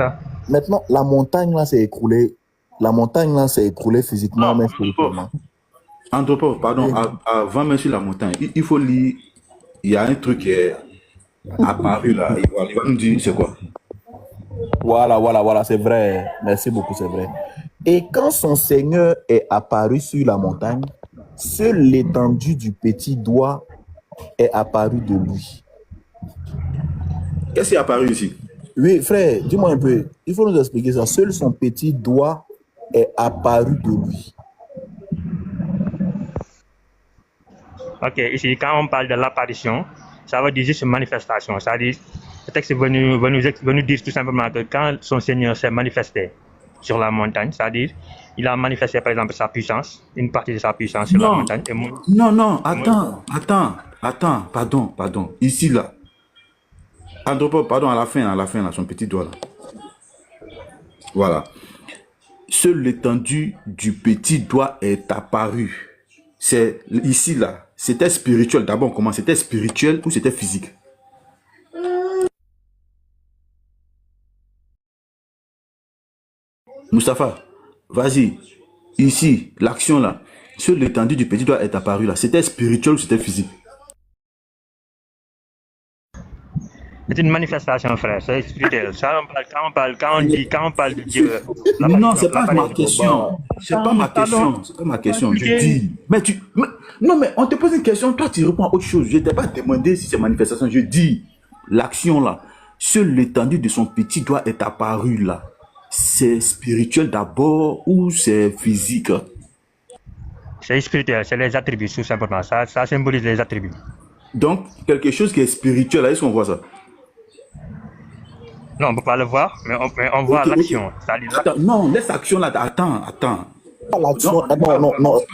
Maintenant, la montagne là s'est écroulée. La montagne là s'est écroulée physiquement, mais spirituellement. Anthropo, pardon, avant même sur la montagne, il faut lire, il y a un truc qui est apparu là, il va nous dire c'est quoi. Voilà, c'est vrai. Merci beaucoup, c'est vrai. Et quand son Seigneur est apparu sur la montagne, seule l'étendue du petit doigt est apparue de lui. Qu'est-ce qui est apparu ici? Oui, frère, dis-moi un peu. Il faut nous expliquer ça. Seul son petit doigt est apparu de lui. Ok, ici, quand on parle de l'apparition, ça veut dire juste manifestation. C'est-à-dire, le texte va nous dire tout simplement que quand son Seigneur s'est manifesté sur la montagne, c'est-à-dire, il a manifesté par exemple sa puissance, une partie de sa puissance sur la montagne. Non, attends, pardon. Ici, là. Anthropo, pardon, à la fin, là, son petit doigt là. Voilà. Seule l'étendue du petit doigt est apparue. C'est ici, là. C'était spirituel. D'abord, comment? C'était spirituel ou c'était physique? Moustapha, vas-y. Ici, l'action là. Seule l'étendue du petit doigt est apparue là. C'était spirituel ou c'était physique? C'est une manifestation, frère. C'est spirituel. Quand on parle de Dieu. Non, c'est pas ma question. C'est pas ma question. Je dis. Non, mais on te pose une question. Toi, tu réponds à autre chose. Je ne t'ai pas demandé si c'est manifestation. Je dis, l'action là. Seule l'étendue de son petit doigt est apparue là. C'est spirituel d'abord ou c'est physique? C'est spirituel. C'est les attributs, tout simplement. Ça symbolise les attributs. Donc, quelque chose qui est spirituel, est-ce qu'on voit ça? Non, on ne peut pas le voir, mais on voit l'action. Non, laisse l'action là. Attends. L'action,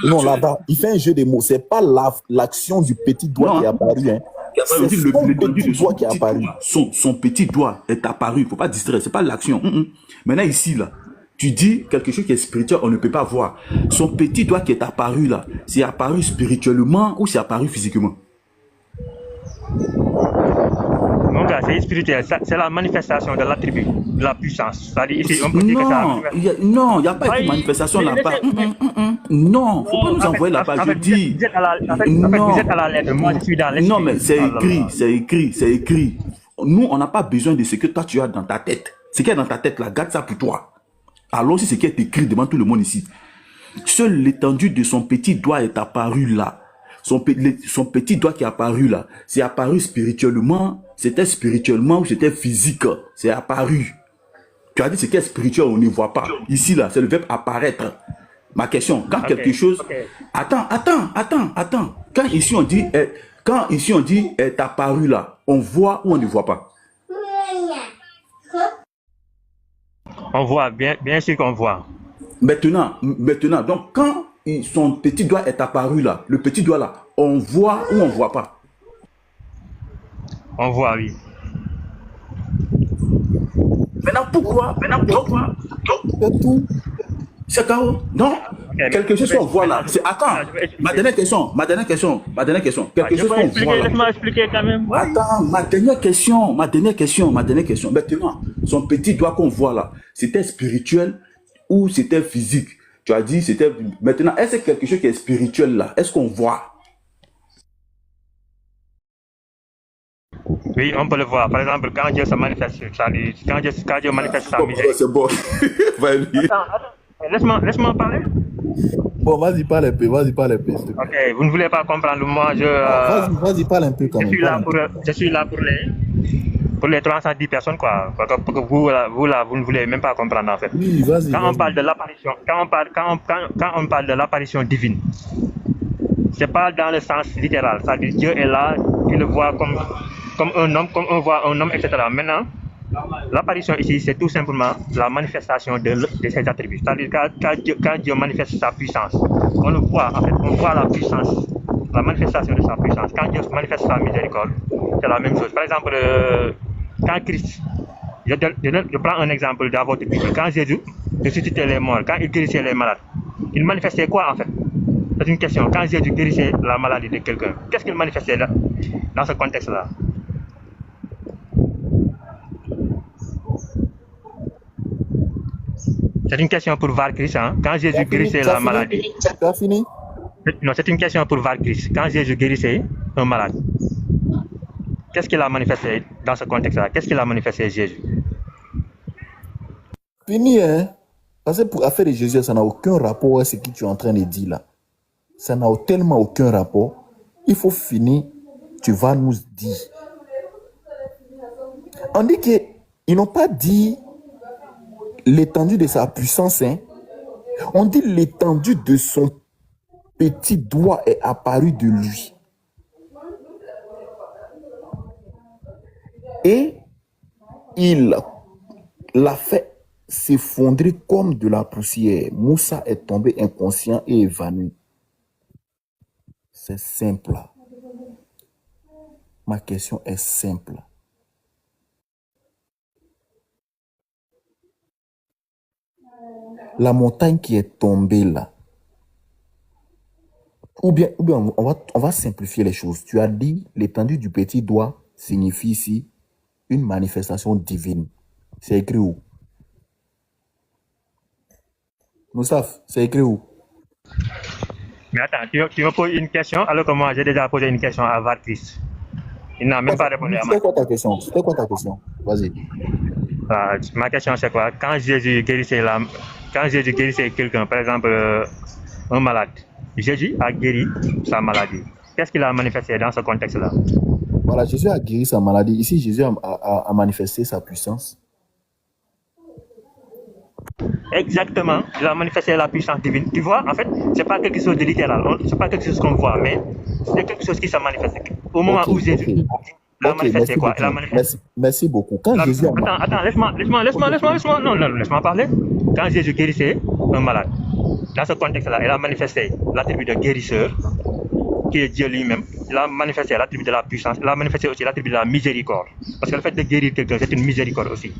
non, là-bas, il fait un jeu de mots. C'est pas l'action du petit doigt qui est apparu. Hein. C'est son petit doigt qui est apparu. Son petit doigt est apparu. Il ne faut pas distraire. C'est pas l'action. Maintenant, ici, là, tu dis quelque chose qui est spirituel, on ne peut pas voir. Son petit doigt qui est apparu là, c'est apparu spirituellement ou c'est apparu physiquement? Mon gars, c'est spirituel. C'est la manifestation de l'attribut, de la puissance. C'est-à-dire, ici, on peut dire que ça. Non, il n'y a pas de manifestation là-bas. Non, faut pas nous envoyer là-bas, je dis. Vous êtes à la, en fait, vous êtes à la lettre. Moi, je suis dans l'esprit. Non, mais c'est écrit. Nous, on n'a pas besoin de ce que toi tu as dans ta tête. Ce qui est dans ta tête, là, garde ça pour toi. Alors, si ce qui est écrit devant tout le monde ici. Seule l'étendue de son petit doigt est apparue là. Son petit doigt qui est apparu là, c'est apparu spirituellement, c'était spirituellement ou c'était physique. C'est apparu. Tu as dit ce qui est spirituel, on ne voit pas. Ici là, c'est le verbe apparaître. Ma question, quand quelque chose... Attends. Quand ici on dit est apparu là, on voit ou on ne voit pas? On voit, bien sûr qu'on voit. Maintenant, donc quand son petit doigt est apparu là, le petit doigt là, on voit ou on ne voit pas? On voit, oui. Maintenant, pourquoi? C'est KO. Non, quelque chose qu'on voit là. Attends, ma dernière question. Quelque chose qu'on voit là. Laisse-moi expliquer quand même. Attends, ma dernière question. Maintenant, son petit doigt qu'on voit là, c'était spirituel ou c'était physique? Tu as dit c'était... Maintenant, est-ce que quelque chose qui est spirituel là, est-ce qu'on voit? Oui, on peut le voir. Par exemple, quand Dieu se manifeste, quand Dieu manifeste sa misère. C'est bon. Laisse-moi parler. Bon, vas-y, parle un peu. Ok, vous ne voulez pas comprendre. Moi, Vas-y, parle un peu quand même. Je suis là pour les 310 personnes, quoi. Vous ne voulez même pas comprendre, en fait. Oui, vas-y. Quand on parle de l'apparition, quand on parle de l'apparition divine, c'est pas dans le sens littéral. C'est-à-dire Dieu est là, tu le vois comme un homme, comme on voit un homme, etc. Maintenant, l'apparition ici, c'est tout simplement la manifestation de ses attributs. C'est-à-dire quand Dieu manifeste sa puissance, on le voit, en fait, on voit la puissance, la manifestation de sa puissance. Quand Dieu manifeste sa miséricorde, c'est la même chose. Par exemple, quand Christ, je prends un exemple dans votre Bible, quand Jésus ressuscitait les morts, quand il guérissait les malades, il manifestait quoi en fait? C'est une question. Quand Jésus guérissait la maladie de quelqu'un, qu'est-ce qu'il manifestait là, dans ce contexte-là? C'est une question pour voir Christ, hein? Quand Jésus guérissait la maladie. Tu as fini? Non, c'est une question pour voir Christ. Quand Jésus guérissait un malade, qu'est-ce qu'il a manifesté dans ce contexte-là? Qu'est-ce qu'il a manifesté Jésus? Fini, hein? Parce que pour l'affaire de Jésus, ça n'a aucun rapport avec ce que tu es en train de dire là. Ça n'a tellement aucun rapport. Il faut finir. Tu vas nous dire. On dit qu'ils n'ont pas dit l'étendue de sa puissance, hein? On dit l'étendue de son petit doigt est apparu de lui. Et il l'a fait s'effondrer comme de la poussière. Moussa est tombé inconscient et évanoui. C'est simple. Ma question est simple. La montagne qui est tombée là, ou bien on va simplifier les choses. Tu as dit l'étendue du petit doigt signifie ici une manifestation divine. C'est écrit où? Moussaf, c'est écrit où? Mais attends, tu me poses une question alors que moi j'ai déjà posé une question à Vartis. Il n'a même pas répondu à moi. C'était quoi ta question? Vas-y. Ma question c'est quoi? Quand Jésus guérissait quelqu'un, par exemple un malade, Jésus a guéri sa maladie. Qu'est-ce qu'il a manifesté dans ce contexte-là? Voilà, Jésus a guéri sa maladie. Ici, Jésus a manifesté sa puissance. Exactement, il a manifesté la puissance divine. Tu vois, en fait, c'est pas quelque chose de littéral, c'est pas quelque chose qu'on voit, mais c'est quelque chose qui se manifeste. Au moment où Jésus l'a manifesté quoi? Il a manifesté. Merci beaucoup. Quand Jésus Attends, laisse-moi parler. Quand Jésus guérissait un malade, dans ce contexte-là, il a manifesté l'attribut de guérisseur, qui est Dieu lui-même. Il a manifesté l'attribut de la puissance, il a manifesté aussi l'attribut de la miséricorde. Parce que le fait de guérir quelqu'un, c'est une miséricorde aussi.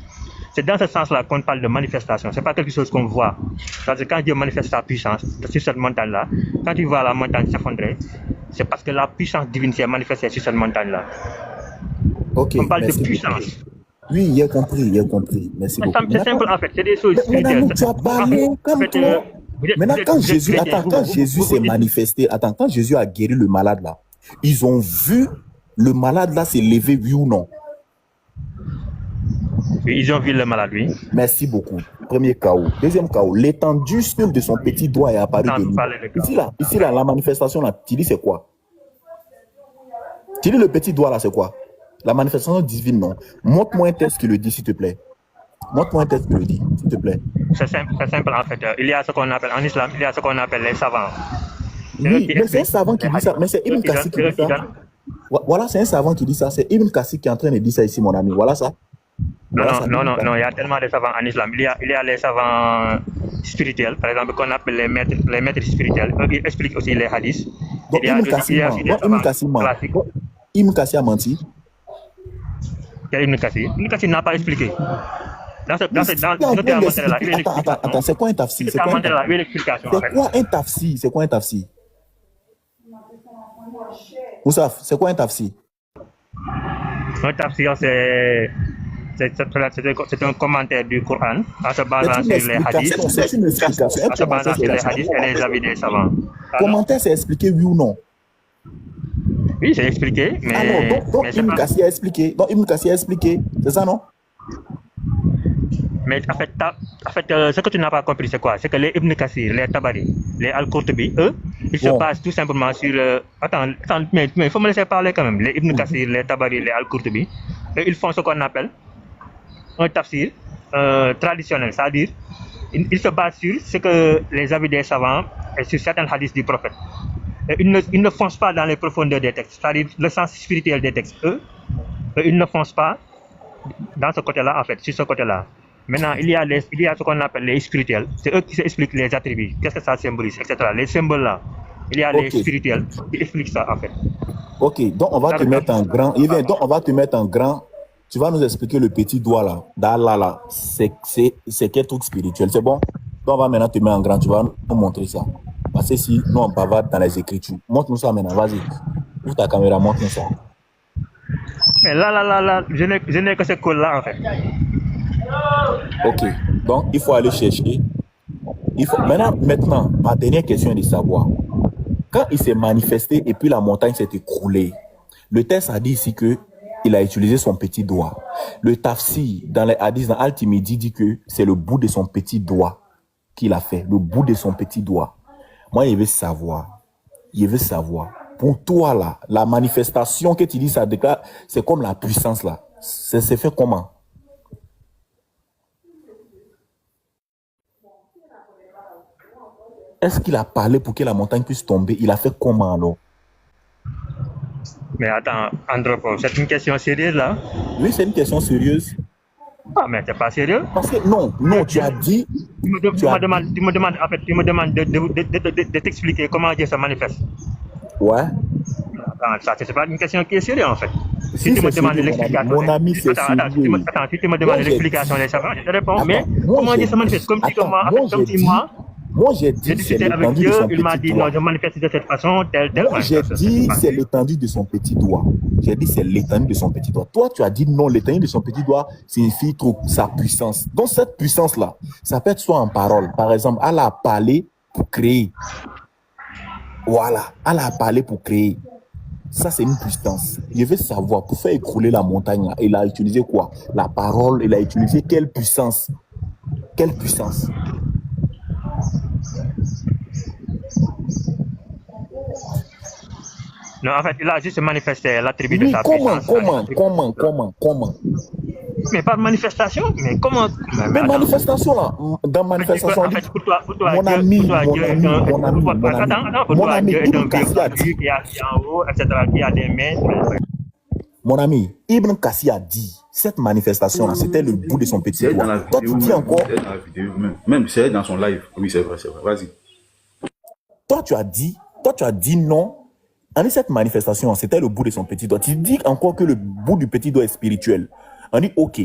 C'est dans ce sens-là qu'on parle de manifestation. Ce n'est pas quelque chose qu'on voit. Parce que quand Dieu manifeste sa puissance sur cette montagne-là, quand tu vois la montagne s'effondrer, c'est parce que la puissance divine s'est manifestée sur cette montagne-là. Okay, on parle de puissance. Oui, j'ai compris. Merci beaucoup. C'est simple en fait, c'est des choses spirituelles. Tu as parlé, calme-toi. Maintenant, quand Jésus, attends, quand Jésus s'est manifesté, attends, quand Jésus a guéri le malade là, ils ont vu le malade là s'est levé, oui ou non? Oui, ils ont vu le malade, oui. Merci beaucoup. Premier chaos. Deuxième chaos, l'étendue seule de son petit doigt est apparue de lui. Ici là, la manifestation là, tu dis c'est quoi? Tu dis le petit doigt là, c'est quoi? La manifestation divine, non. Montre-moi un texte qui le dit, s'il te plaît. Montre-moi un texte qui le dit, s'il te plaît. C'est simple en fait. Il y a ce qu'on appelle, en islam, il y a ce qu'on appelle les savants. Oui, mais c'est un savant qui dit ça. Mais c'est Ibn Kassir qui dit ça. Voilà, c'est un savant qui dit ça. C'est Ibn Kassir qui est en train de dire ça ici, mon ami. Voilà ça. Voilà, non, il y a tellement de savants en islam. Il y a les savants spirituels, par exemple, qu'on appelle les maîtres spirituels. Ils expliquent aussi les hadiths. Donc, Ibn Kassir a menti. Quel Ibn Kassir? Ibn Kassir n'a pas expliqué. Dans ce là, il y a une Attends, c'est quoi un tafsir? C'est quoi un tafsir? C'est quoi un tafsir? Oussaf, c'est quoi un tafsir? Un tafsir, c'est un commentaire du Coran en se basant sur les hadiths. En se basant sur les hadiths et les avis des savants. Commentaire, c'est expliqué oui ou non? Oui, c'est expliqué, mais... Alors, donc Ibn Kassir a expliqué. Donc Ibn Kassir a expliqué. C'est ça, non? Mais en fait, ce que tu n'as pas compris, c'est quoi? C'est que les Ibn Kassir, les Tabari, les Al-Qurtubi, eux, ils se basent tout simplement sur... Attends, mais il faut me laisser parler quand même. Les Ibn Kassir, les Tabari, les Al-Qurtubi, ils font ce qu'on appelle un tafsir traditionnel, c'est-à-dire ils se basent sur ce que les avis des savants et sur certains hadiths du prophète. Et ils ne foncent pas dans les profondeurs des textes, c'est-à-dire le sens spirituel des textes. Eux, ils ne foncent pas dans ce côté-là, en fait, sur ce côté-là. Maintenant, il y a ce qu'on appelle les spirituels. C'est eux qui expliquent les attributs, qu'est-ce que ça symbolise, etc. Les symboles-là. Il y a les spirituels qui expliquent ça, en fait. Ok, donc on va te mettre en grand. Donc on va te mettre en grand. Tu vas nous expliquer le petit doigt là. Là. C'est quel truc spirituel? C'est bon? Donc on va maintenant te mettre en grand. Tu vas nous montrer ça. Parce que si nous on bavarde dans les écritures. Montre-nous ça maintenant. Vas-y. Ouvre ta caméra, montre-nous ça. Mais là, je n'ai que ce code-là, en fait. Ok, donc il faut aller chercher. Maintenant, ma dernière question est de savoir. Quand il s'est manifesté et puis la montagne s'est écroulée, le texte a dit ici qu'il a utilisé son petit doigt. Le tafsir, dans les hadiths, dans Al-Timidi, dit que c'est le bout de son petit doigt qu'il a fait. Le bout de son petit doigt. Moi, je veux savoir. Pour toi, là, la manifestation que tu dis, ça déclare, c'est comme la puissance, là. C'est fait comment? Est-ce qu'il a parlé pour que la montagne puisse tomber? Il a fait comment, alors? Mais attends, Andropo, c'est une question sérieuse, là? Oui, c'est une question sérieuse. Ah, mais c'est pas sérieux? Parce que, non, tu as dit... Tu me demandes de t'expliquer comment Dieu se manifeste. Ouais. Attends, ça, c'est pas une question qui est sérieuse, en fait. Si tu me demandes l'explication... Mon ami, c'est sérieux. Attends, si tu me demandes l'explication des savants, je te réponds, mais comment Dieu se manifeste? Comme si moi, j'ai dit discuté avec Dieu, il m'a dit non, je manifeste de cette façon, tel. Moi, j'ai dit c'est l'étendue de son petit doigt. J'ai dit c'est l'étendue de son petit doigt. Toi, tu as dit non, l'étendue de son petit doigt signifie trop sa puissance. Donc, cette puissance-là, ça peut être soit en parole. Par exemple, elle a parlé pour créer. Voilà, elle a parlé pour créer. Ça, c'est une puissance. Je veux savoir, pour faire écrouler la montagne, il a utilisé quoi? La parole, il a utilisé quelle puissance? Quelle puissance? Non, en fait, il a juste manifesté l'attribut de sa puissance. Comment? Mais pas de manifestation, mais comment? Mais manifestation là, dans manifestation, en fait, pour toi, mon ami, Ibn Kassir a dit, qui est en haut, etc., qui a des mains. Mon ami, Ibn Kassir a dit, cette manifestation là, c'était le bout de son petit doigt. Toi, tu dis encore. Même c'est dans son live. Oui, c'est vrai. Vas-y. Toi, tu as dit non. On dit cette manifestation, c'était le bout de son petit doigt. Tu dis encore que le bout du petit doigt est spirituel. On dit ok.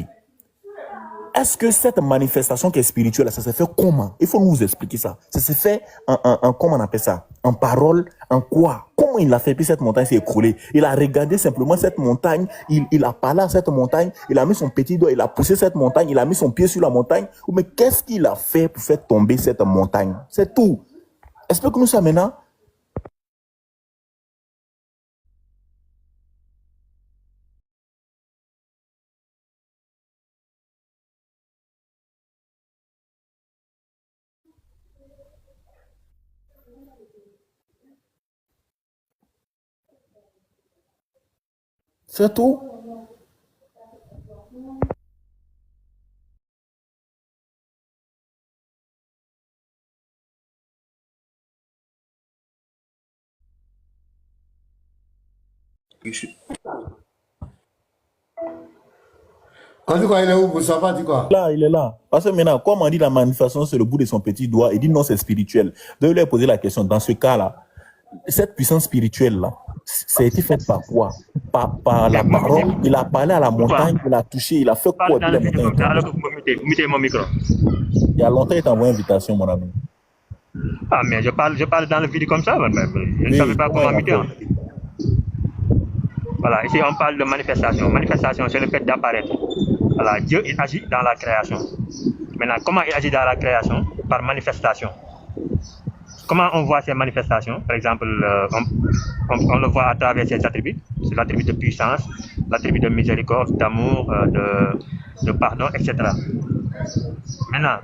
est-ce que cette manifestation qui est spirituelle, ça se fait comment? Il faut nous expliquer ça. Ça se fait comment on appelle ça? En parole, en quoi? Comment il a fait? Puis cette montagne s'est écroulée. Il a regardé simplement cette montagne, il a parlé à cette montagne, il a mis son petit doigt, il a poussé cette montagne, il a mis son pied sur la montagne. Mais qu'est-ce qu'il a fait pour faire tomber cette montagne? C'est tout. Explique-nous ça maintenant. C'est tout. En tout cas, il est où, Moussafa, dit quoi? Là, il est là. Parce que maintenant, comme on dit la manifestation, c'est le bout de son petit doigt, il dit non, c'est spirituel. Donc, il lui a posé la question, dans ce cas-là, cette puissance spirituelle-là, ça a été fait par quoi? Par la parole. Il a parlé à la montagne, il a touché, il a fait quoi? Parle dans le micro, alors que vous mettez mon micro. Il y a longtemps, il t'a envoyé une invitation, mon ami. Ah, mais je parle dans le vide comme ça, mais je ne savais pas comment muter. Voilà, ici on parle de manifestation. Manifestation, c'est le fait d'apparaître. Voilà, Dieu il agit dans la création. Maintenant, comment il agit dans la création? Par manifestation. Comment on voit ces manifestations? Par exemple, on le voit à travers ses attributs. C'est l'attribut de puissance, l'attribut de miséricorde, d'amour, de pardon, etc. Maintenant,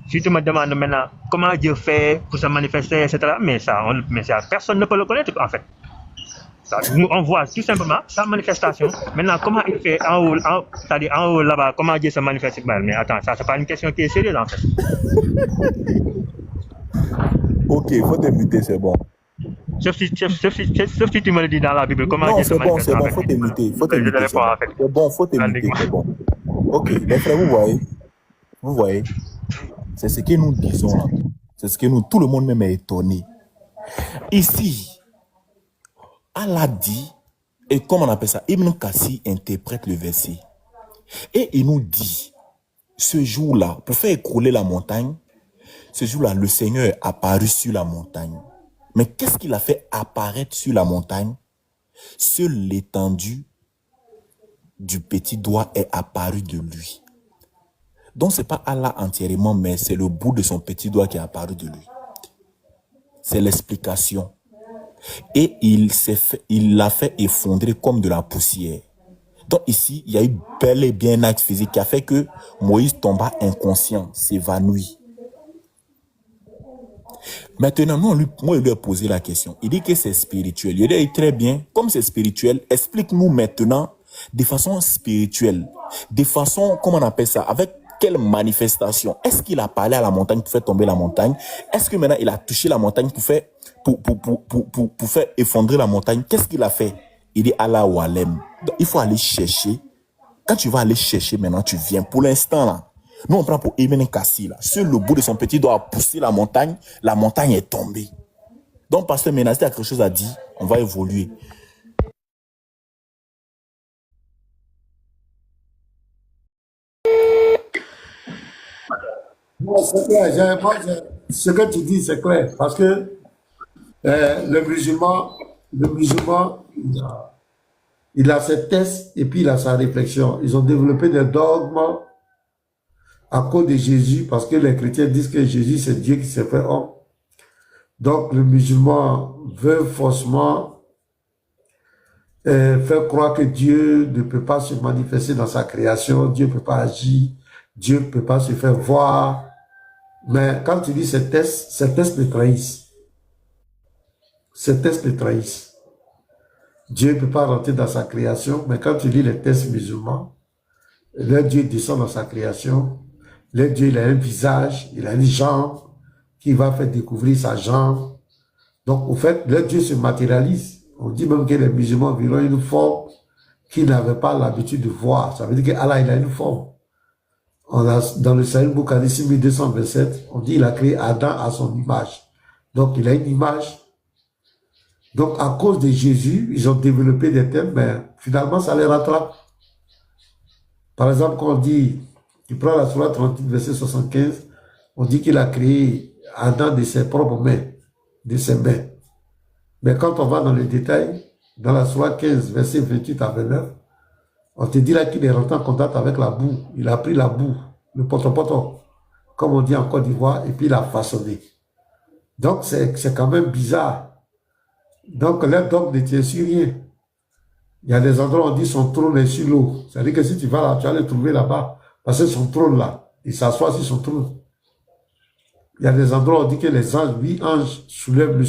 si tu me demandes maintenant comment Dieu fait pour se manifester, etc., mais ça, personne ne peut le connaître en fait. Ça, nous, on voit tout simplement sa manifestation. Maintenant, comment il fait en haut, c'est-à-dire en haut là-bas, comment Dieu se manifeste? Mais attends, ça, c'est pas une question qui est sérieuse en fait. Ok, faut t'éviter, c'est bon. Sauf si tu me le dis dans la Bible, comment Non, Dieu se c'est bon, manifeste. c'est bon, faut t'éviter. Faut t'éviter. C'est bon, faut t'éviter, c'est bon. Ok, les frères, vous voyez, c'est ce que nous disons là. C'est ce que nous, tout le monde même est étonné. Ici, Allah dit, et comme on appelle ça, Ibn Kassi interprète le verset. Et il nous dit, ce jour-là, pour faire écrouler la montagne, ce jour-là, le Seigneur est apparu sur la montagne. Mais qu'est-ce qu'il a fait apparaître sur la montagne? Seule l'étendue du petit doigt est apparue de lui. Donc, ce n'est pas Allah entièrement, mais c'est le bout de son petit doigt qui est apparu de lui. C'est l'explication. Et il l'a fait effondrer comme de la poussière. Donc ici, il y a eu bel et bien un acte physique qui a fait que Moïse tomba inconscient, s'évanouit. Maintenant, moi, il lui a posé la question. Il dit que c'est spirituel. Il dit très bien, comme c'est spirituel, explique-nous maintenant de façon spirituelle, de façon, comment on appelle ça, avec quelle manifestation? Est-ce qu'il a parlé à la montagne pour faire tomber la montagne? Est-ce que maintenant il a touché la montagne pour faire effondrer la montagne? Qu'est-ce qu'il a fait? Il dit Allah ou Alem. Donc, il faut aller chercher. Quand tu vas aller chercher, maintenant tu viens. Pour l'instant là, nous on prend pour Ibn Kassi là. Sur le bout de son petit doigt a poussé la montagne est tombée. Donc pasteur maintenant, si tu as quelque chose à dire, on va évoluer. Non, c'est clair. Ce que tu dis, c'est clair. Parce que le musulman, il a ses tests et puis il a sa réflexion. Ils ont développé des dogmes à cause de Jésus, parce que les chrétiens disent que Jésus, c'est Dieu qui s'est fait homme. Donc, le musulman veut forcément faire croire que Dieu ne peut pas se manifester dans sa création, Dieu ne peut pas agir, Dieu ne peut pas se faire voir. Mais quand tu dis ces tests les trahissent. Ces tests les trahissent. Dieu ne peut pas rentrer dans sa création, mais quand tu lis les tests musulmans, leur Dieu descend dans sa création, leur Dieu il a un visage, il a une jambe, qui va faire découvrir sa jambe. Donc, au fait, leur Dieu se matérialise. On dit même que les musulmans verront une forme qu'ils n'avaient pas l'habitude de voir. Ça veut dire qu'Allah, il a une forme. Dans le Sahih Bukhari 6227, on dit qu'il a créé Adam à son image. Donc, il a une image. Donc, à cause de Jésus, ils ont développé des thèmes, mais finalement, ça les rattrape. Par exemple, quand on dit Tu prends la Sourate 38, verset 75, on dit qu'il a créé Adam de ses propres mains, de ses mains. Mais quand on va dans les détails, dans la Sourate 15, verset 28 à 29, on te dit là qu'il est rentré en contact avec la boue. Il a pris la boue, le poton, comme on dit en Côte d'Ivoire, et puis il a façonné. Donc c'est quand même bizarre. Donc l'un d'homme ne tient sur rien. Il y a des endroits où on dit son trône est sur l'eau. C'est-à-dire que si tu vas là, tu vas le trouver là-bas. Parce que son trône là, il s'assoit sur son trône. Il y a des endroits où on dit que les anges, 8 anges soulèvent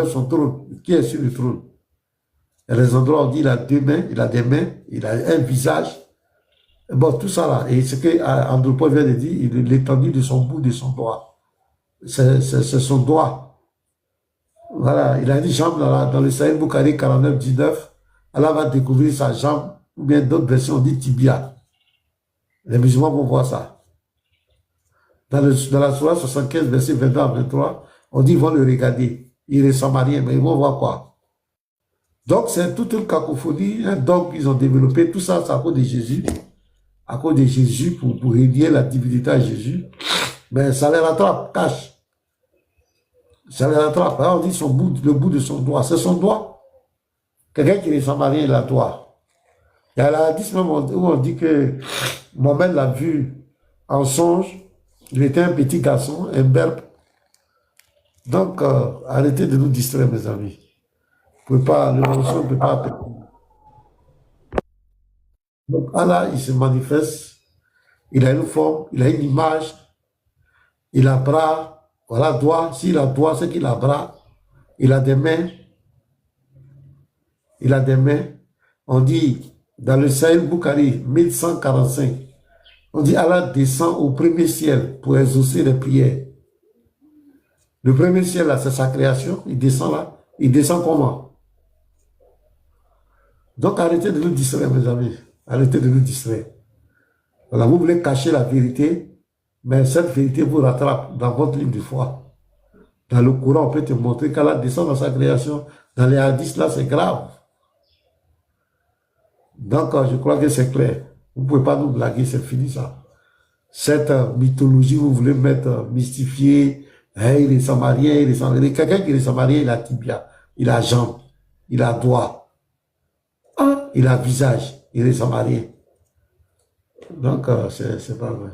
son trône. Qui est sur le trône? Il y a des endroits où on dit il a 2 mains, il a des mains, il a un visage. Bon, tout ça là. Et ce que Andropov vient de dire, l'étendue de son bout, de son doigt. C'est son doigt. Voilà, il a dit jambe dans le Sahel Bukhari 49, 19. Allah va découvrir sa jambe, ou bien d'autres versions, on dit tibia. Les musulmans vont voir ça. Dans la Sourate 75, verset 22 à 23, on dit ils vont le regarder. Ils ressemblent à rien, mais ils vont voir quoi. Donc c'est toute une cacophonie, un dogme qu'ils ont développé. Tout ça, c'est à cause de Jésus. À cause de Jésus, pour régner la divinité à Jésus. Mais ça les rattrape, cache. Ça les rattrape. Là, on dit le bout de son doigt. C'est son doigt. Quelqu'un qui ressemble à rien, il a doigt. Il y a la hadith même où on dit que Mohamed l'a vu en songe. Il était un petit garçon, un berbe. Donc, arrêtez de nous distraire, mes amis. Le ne peut pas. Donc, Allah, il se manifeste. Il a une forme, il a une image. Il a bras. Voilà, doigt. S'il a doigt, c'est qu'il a bras. Il a des mains. Il a des mains. On dit, dans le Sahel Bukhari, 1145, on dit Allah descend au premier ciel pour exaucer les prières. Le premier ciel, là, c'est sa création. Il descend là. Il descend comment? Donc, arrêtez de nous distraire, mes amis. Arrêtez de nous distraire. Voilà, vous voulez cacher la vérité, mais cette vérité vous rattrape dans votre livre de foi. Dans le Coran, on peut te montrer qu'Allah descend dans sa création. Dans les hadiths, là, c'est grave. Donc, je crois que c'est clair. Vous ne pouvez pas nous blaguer, c'est fini ça. Cette mythologie, vous voulez mettre mystifiée, hein, il est samarien, il est samarien. Quelqu'un qui est samarien, il a tibia, il a jambe, il a doigt, hein, il a visage, il est samarien. Donc, c'est pas vrai.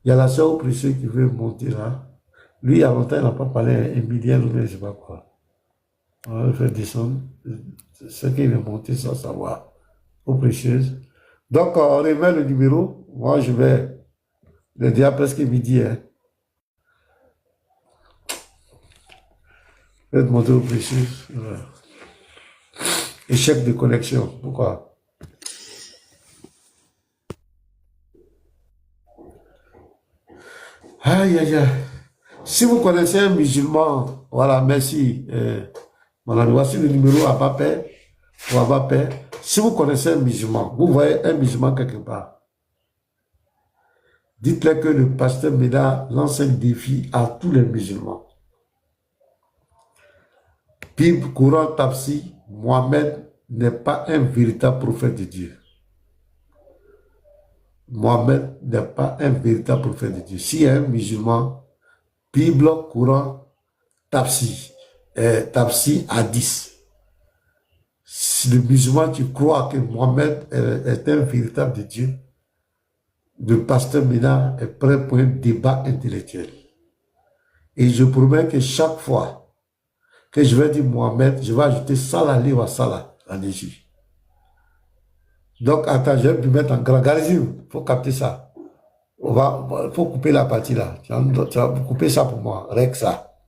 Il y a la sœur précieuse qui veut monter là. Lui, il y a longtemps, il n'a pas parlé à Emilien, mais je ne sais pas quoi. On va le faire descendre. Ce qu'il est monté sans savoir. Aux précieuses. Donc, on remet le numéro. Moi, je vais le dire presque midi. Hein. Je vais te montrer aux précieuses. Voilà. Échec de connexion. Pourquoi? Aïe, aïe, aïe. Si vous connaissez un musulman, voilà, merci. Mon ami, voici le numéro à Papé ou à Papé. Si vous connaissez un musulman, vous voyez un musulman quelque part, dites-le que le pasteur Méda lance un défi à tous les musulmans. Bible, Coran, Tafsir, Mohamed n'est pas un véritable prophète de Dieu. Mohamed n'est pas un véritable prophète de Dieu. S'il y a un musulman, Bible, Coran, Tafsir, Hadith. Si le musulman, tu crois que Mohamed est un véritable de Dieu, le pasteur Ménard est prêt pour un débat intellectuel. Et je promets que chaque fois que je vais dire Mohamed, je vais ajouter Salah wa Salah en Égypte. Donc, attends, je vais me mettre en grand. Regardez, il faut capter ça. Il faut couper la partie là. Tu vas couper ça pour moi. Règle ça.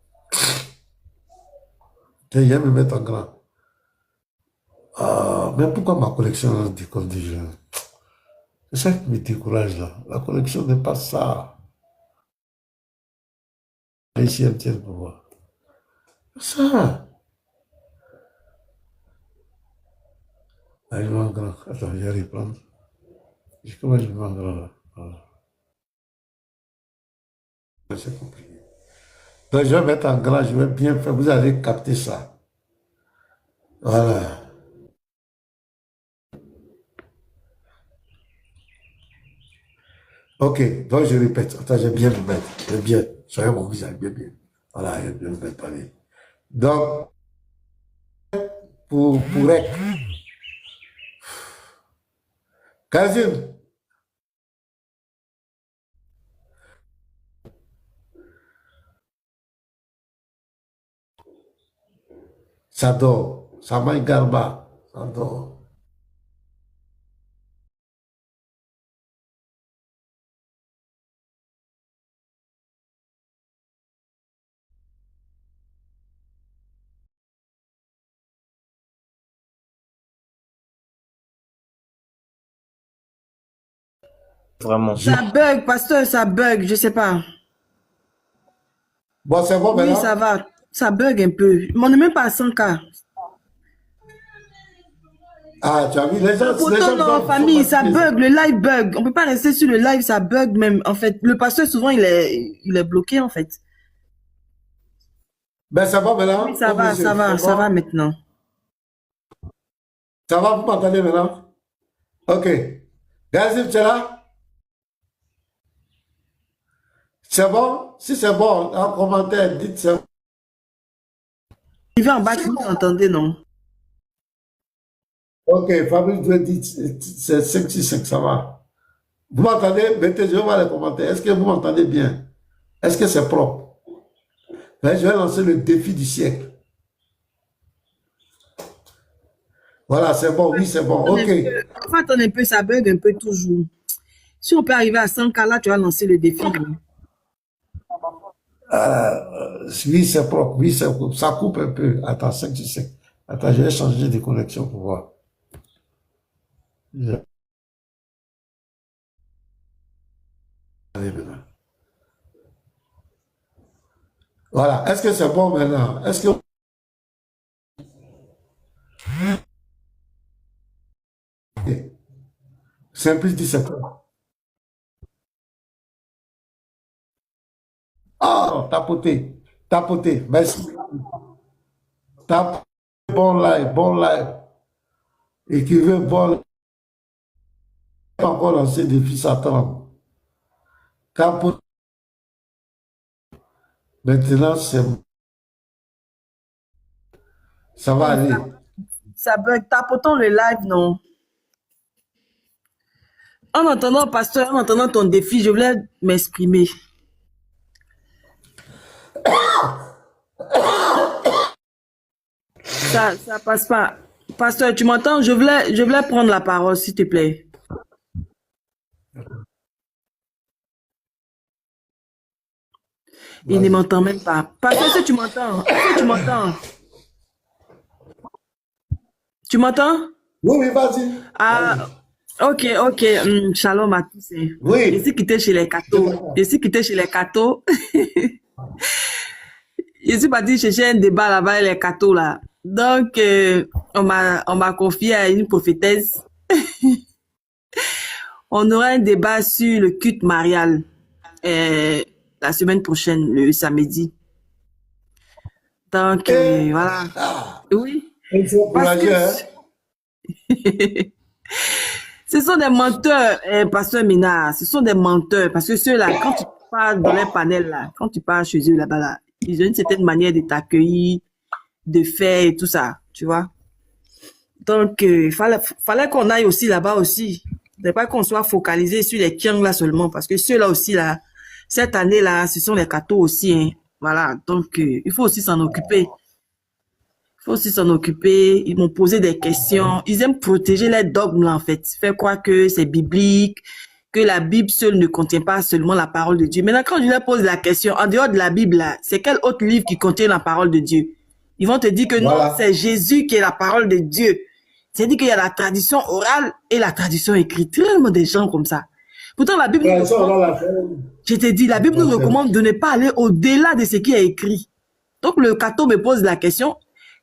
Je vais me mettre en grand. Mais pourquoi ma collection déconne déjà? C'est ça qui me décourage là. La collection n'est pas ça. Ici, un tiers pour voir. Ça. Allez, je vais en grand. Attends, je vais reprendre. Comment je vais en grand là? Voilà. C'est compliqué. Donc, je vais mettre en grand, je vais bien faire. Vous allez capter ça. Voilà. Ok, donc je répète. Attends, j'aime bien le mettre. J'aime bien. Soyez mon visage, bien, bien. Voilà, j'aime bien le mettre parler. Donc, pour Rek, Kazim, ça dort. Samay Garba, ça dort. Vraiment. Ça bug, pasteur, ça bug, je sais pas. Bon, c'est bon Oui, maintenant? ça va. Ça bug un peu. Mais on n'est même pas à 100K. Ah, tu as vu, les gens Pourtant, non, sont famille, ça fatigués. bug, le live bug. On peut pas rester sur le live, ça bug même. En fait, le pasteur, souvent, il est bloqué, en fait. Ben, ça va maintenant? Oui, ça Oh, va, monsieur, ça va, c'est ça va bon? maintenant. Ça va, vous m'entendez maintenant? Ok. Gazim, tu es là? C'est bon? Si c'est bon, en commentaire, dites c'est bon. Il va en bas, vous entendez, non? Ok, Fabrice doit dire c'est 565, ça va. Vous m'entendez? Mettez, je vais voir les commentaires. Est-ce que vous m'entendez bien? Est-ce que c'est propre? Ben, je vais lancer le défi du siècle. Voilà, c'est bon, oui, c'est bon. Ok. On va attendre un peu, ça bug un peu toujours. Si on peut arriver à 100K, là, tu vas lancer le défi. Oui, c'est propre. Oui, c'est propre. Ça coupe un peu. Attends, 565. Attends, je vais changer de connexion pour voir. Allez, maintenant. Voilà. Est-ce que c'est bon maintenant? Est-ce que... Simplice 17. Ah, tapoter. Tapoter. Merci. Tapoter. Bon live, bon live. Écrivez bon live. Pas encore lancé défi Satan. Tapoter. Maintenant, c'est... Ça va aller. Ça bug. Tapotons le live, non? En entendant, pasteur, en entendant ton défi, je voulais m'exprimer. Ça passe pas. Pasteur, tu m'entends? Je voulais prendre la parole, s'il te plaît. Il ne m'entend même pas. Pasteur, est-ce que tu m'entends? Est-ce que tu m'entends? Tu m'entends? Oui, oui, vas-y. Ah, ok. Shalom à tous. Oui. Je suis quitté chez les cathos. Je suis quitté chez les cathos. Je suis parti chercher un débat là-bas avec les cathos là. Donc, on m'a confié à une prophétesse. On aura un débat sur le culte marial la semaine prochaine, le samedi. Donc, voilà. Oui. Parce que ce sont des menteurs, pasteur Mina. Ce sont des menteurs. Parce que ceux-là, quand tu pars dans les panels là, quand tu pars chez eux là-bas là, ils ont une certaine manière de t'accueillir, de faire et tout ça, tu vois. Donc, fallait qu'on aille aussi là-bas aussi. Il ne faut pas qu'on soit focalisé sur les Kiang là seulement, parce que ceux-là aussi là, cette année-là, ce sont les cathos aussi, hein. Voilà. Donc, il faut aussi s'en occuper. Il faut aussi s'en occuper. Ils m'ont posé des questions. Ils aiment protéger les dogmes là, en fait. Faire croire que c'est biblique, que la Bible seule ne contient pas seulement la parole de Dieu. Maintenant, quand je leur pose la question, en dehors de la Bible là, c'est quel autre livre qui contient la parole de Dieu? Ils vont te dire que Voilà. non, c'est Jésus qui est la parole de Dieu. C'est-à-dire qu'il y a la tradition orale et la tradition écrite. Tellement des gens comme ça. Pourtant, la Bible nous recommande, je te dis, la Bible nous recommande de ne pas aller au-delà de ce qui est écrit. Donc, le catho me pose la question,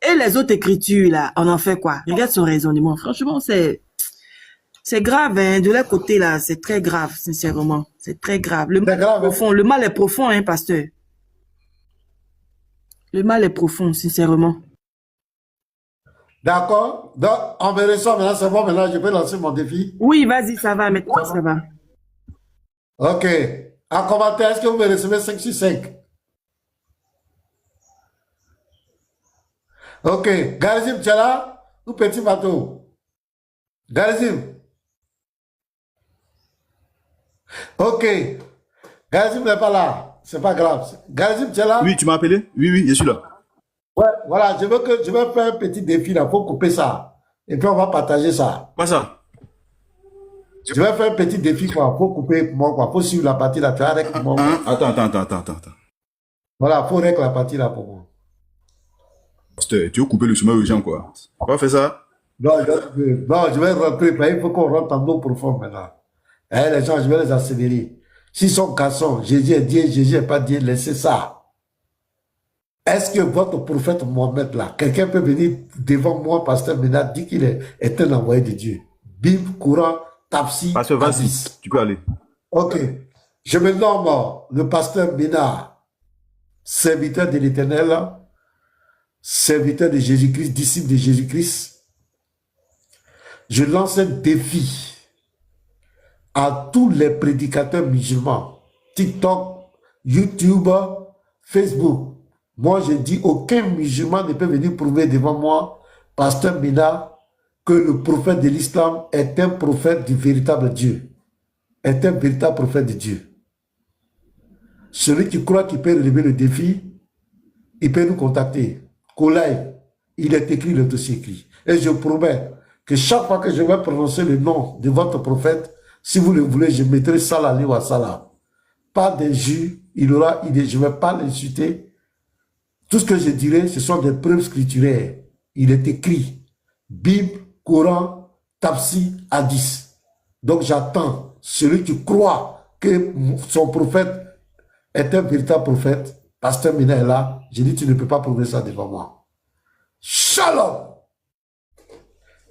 et les autres écritures, là, on en fait quoi? Regarde son raisonnement. Franchement, c'est grave, hein. De leur côté, là, c'est très grave, sincèrement. C'est très grave. Le mal est profond. Le mal est profond, hein, pasteur. Le mal est profond, sincèrement. D'accord. Donc, on verra ça maintenant. C'est bon, maintenant, je peux lancer mon défi. Oui, vas-y, ça va, maintenant, ça va. Ok. En commentaire, est-ce que vous me recevez 5 sur 5? Ok. Garizim, tu es là? Ou petit bateau? Garizim. Ok. Garizim n'est pas là. C'est pas grave. Garizim, tu es là? Oui, tu m'as appelé? Oui, oui, je suis là. Ouais, voilà. Je vais faire un petit défi là. Faut couper ça. Et puis on va partager ça. Pas ça. Je vais faire un petit défi quoi. Faut couper pour moi quoi. Faut suivre la partie là. Tu as règle pour moi. Attends. Voilà. Faut règle la partie là pour moi. Pasteur, tu veux couper le chemin aux gens, quoi. On va faire ça. Non, je vais rentrer. Il faut qu'on rentre en eau profonde maintenant. Eh, les gens, je vais les accélérer. S'ils sont cassons, Jésus est Dieu, Jésus n'est pas Dieu, laissez ça. Est-ce que votre prophète Mohamed là, quelqu'un peut venir devant moi, pasteur Ménard, dit qu'il est un envoyé de Dieu? Bible, Courant, Tafsi, Pasteur, vas-y, Hadith. tu peux aller. Ok. Je me nomme le pasteur Ménard, serviteur de l'Éternel, serviteur de Jésus-Christ, disciple de Jésus-Christ. Je lance un défi à tous les prédicateurs musulmans, TikTok, YouTube, Facebook. Moi, je dis, aucun musulman ne peut venir prouver devant moi, pasteur Mina, que le prophète de l'islam est un prophète du véritable Dieu, est un véritable prophète de Dieu. Celui qui croit qu'il peut relever le défi, il peut nous contacter. Koulaï, il est écrit, il est aussi écrit. Et je promets que chaque fois que je vais prononcer le nom de votre prophète, si vous le voulez, je mettrai Salah wa Salah. Pas d'injure, je ne vais pas l'insulter. Tout ce que je dirai, ce sont des preuves scripturaires. Il est écrit Bible, Coran, Tafsi, Hadith. Donc j'attends celui qui croit que son prophète est un véritable prophète. Pasteur Mina est là. J'ai dit, tu ne peux pas prouver ça devant moi. Shalom.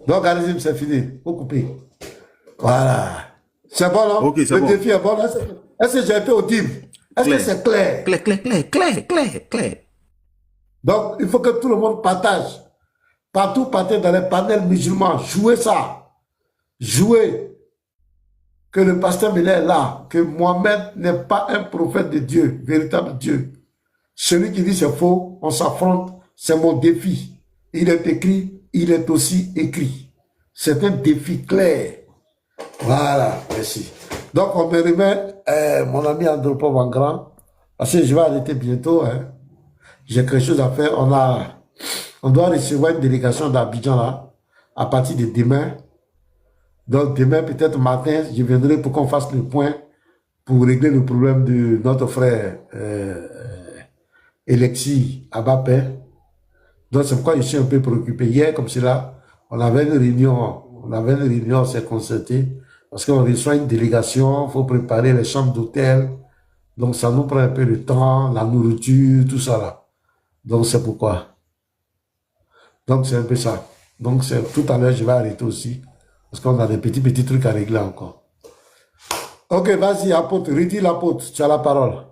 Donc, allez-y, c'est fini. Faut couper. Voilà. C'est bon, non? Ok, c'est le bon. défi est bon. Est-ce que j'ai été audible? Est-ce que c'est clair? Clair. Donc, il faut que tout le monde partage. Partout, partez dans les panels musulmans. Jouez ça. Jouez. Que le pasteur Mina est là. Que Mohamed n'est pas un prophète de Dieu, véritable Dieu. Celui qui dit c'est faux, on s'affronte. C'est mon défi. Il est écrit, il est aussi écrit. C'est un défi clair. Voilà, merci. Donc, on me remet mon ami Andropov en grand, parce que je vais arrêter bientôt. Hein. J'ai quelque chose à faire. On doit recevoir une délégation d'Abidjan là, à partir de demain. Donc, demain, peut-être matin, je viendrai pour qu'on fasse le point pour régler le problème de notre frère Alexis Abapé. Donc, c'est pourquoi je suis un peu préoccupé. Hier, comme cela, on avait une réunion, on s'est concerté. Parce qu'on reçoit une délégation, il faut préparer les chambres d'hôtel. Donc, ça nous prend un peu de temps, la nourriture, tout ça là. Donc, c'est pourquoi. Donc, c'est un peu ça. Donc, tout à l'heure, je vais arrêter aussi. Parce qu'on a des petits trucs à régler encore. Ok, vas-y, apôtre, redis l'apôtre, tu as la parole.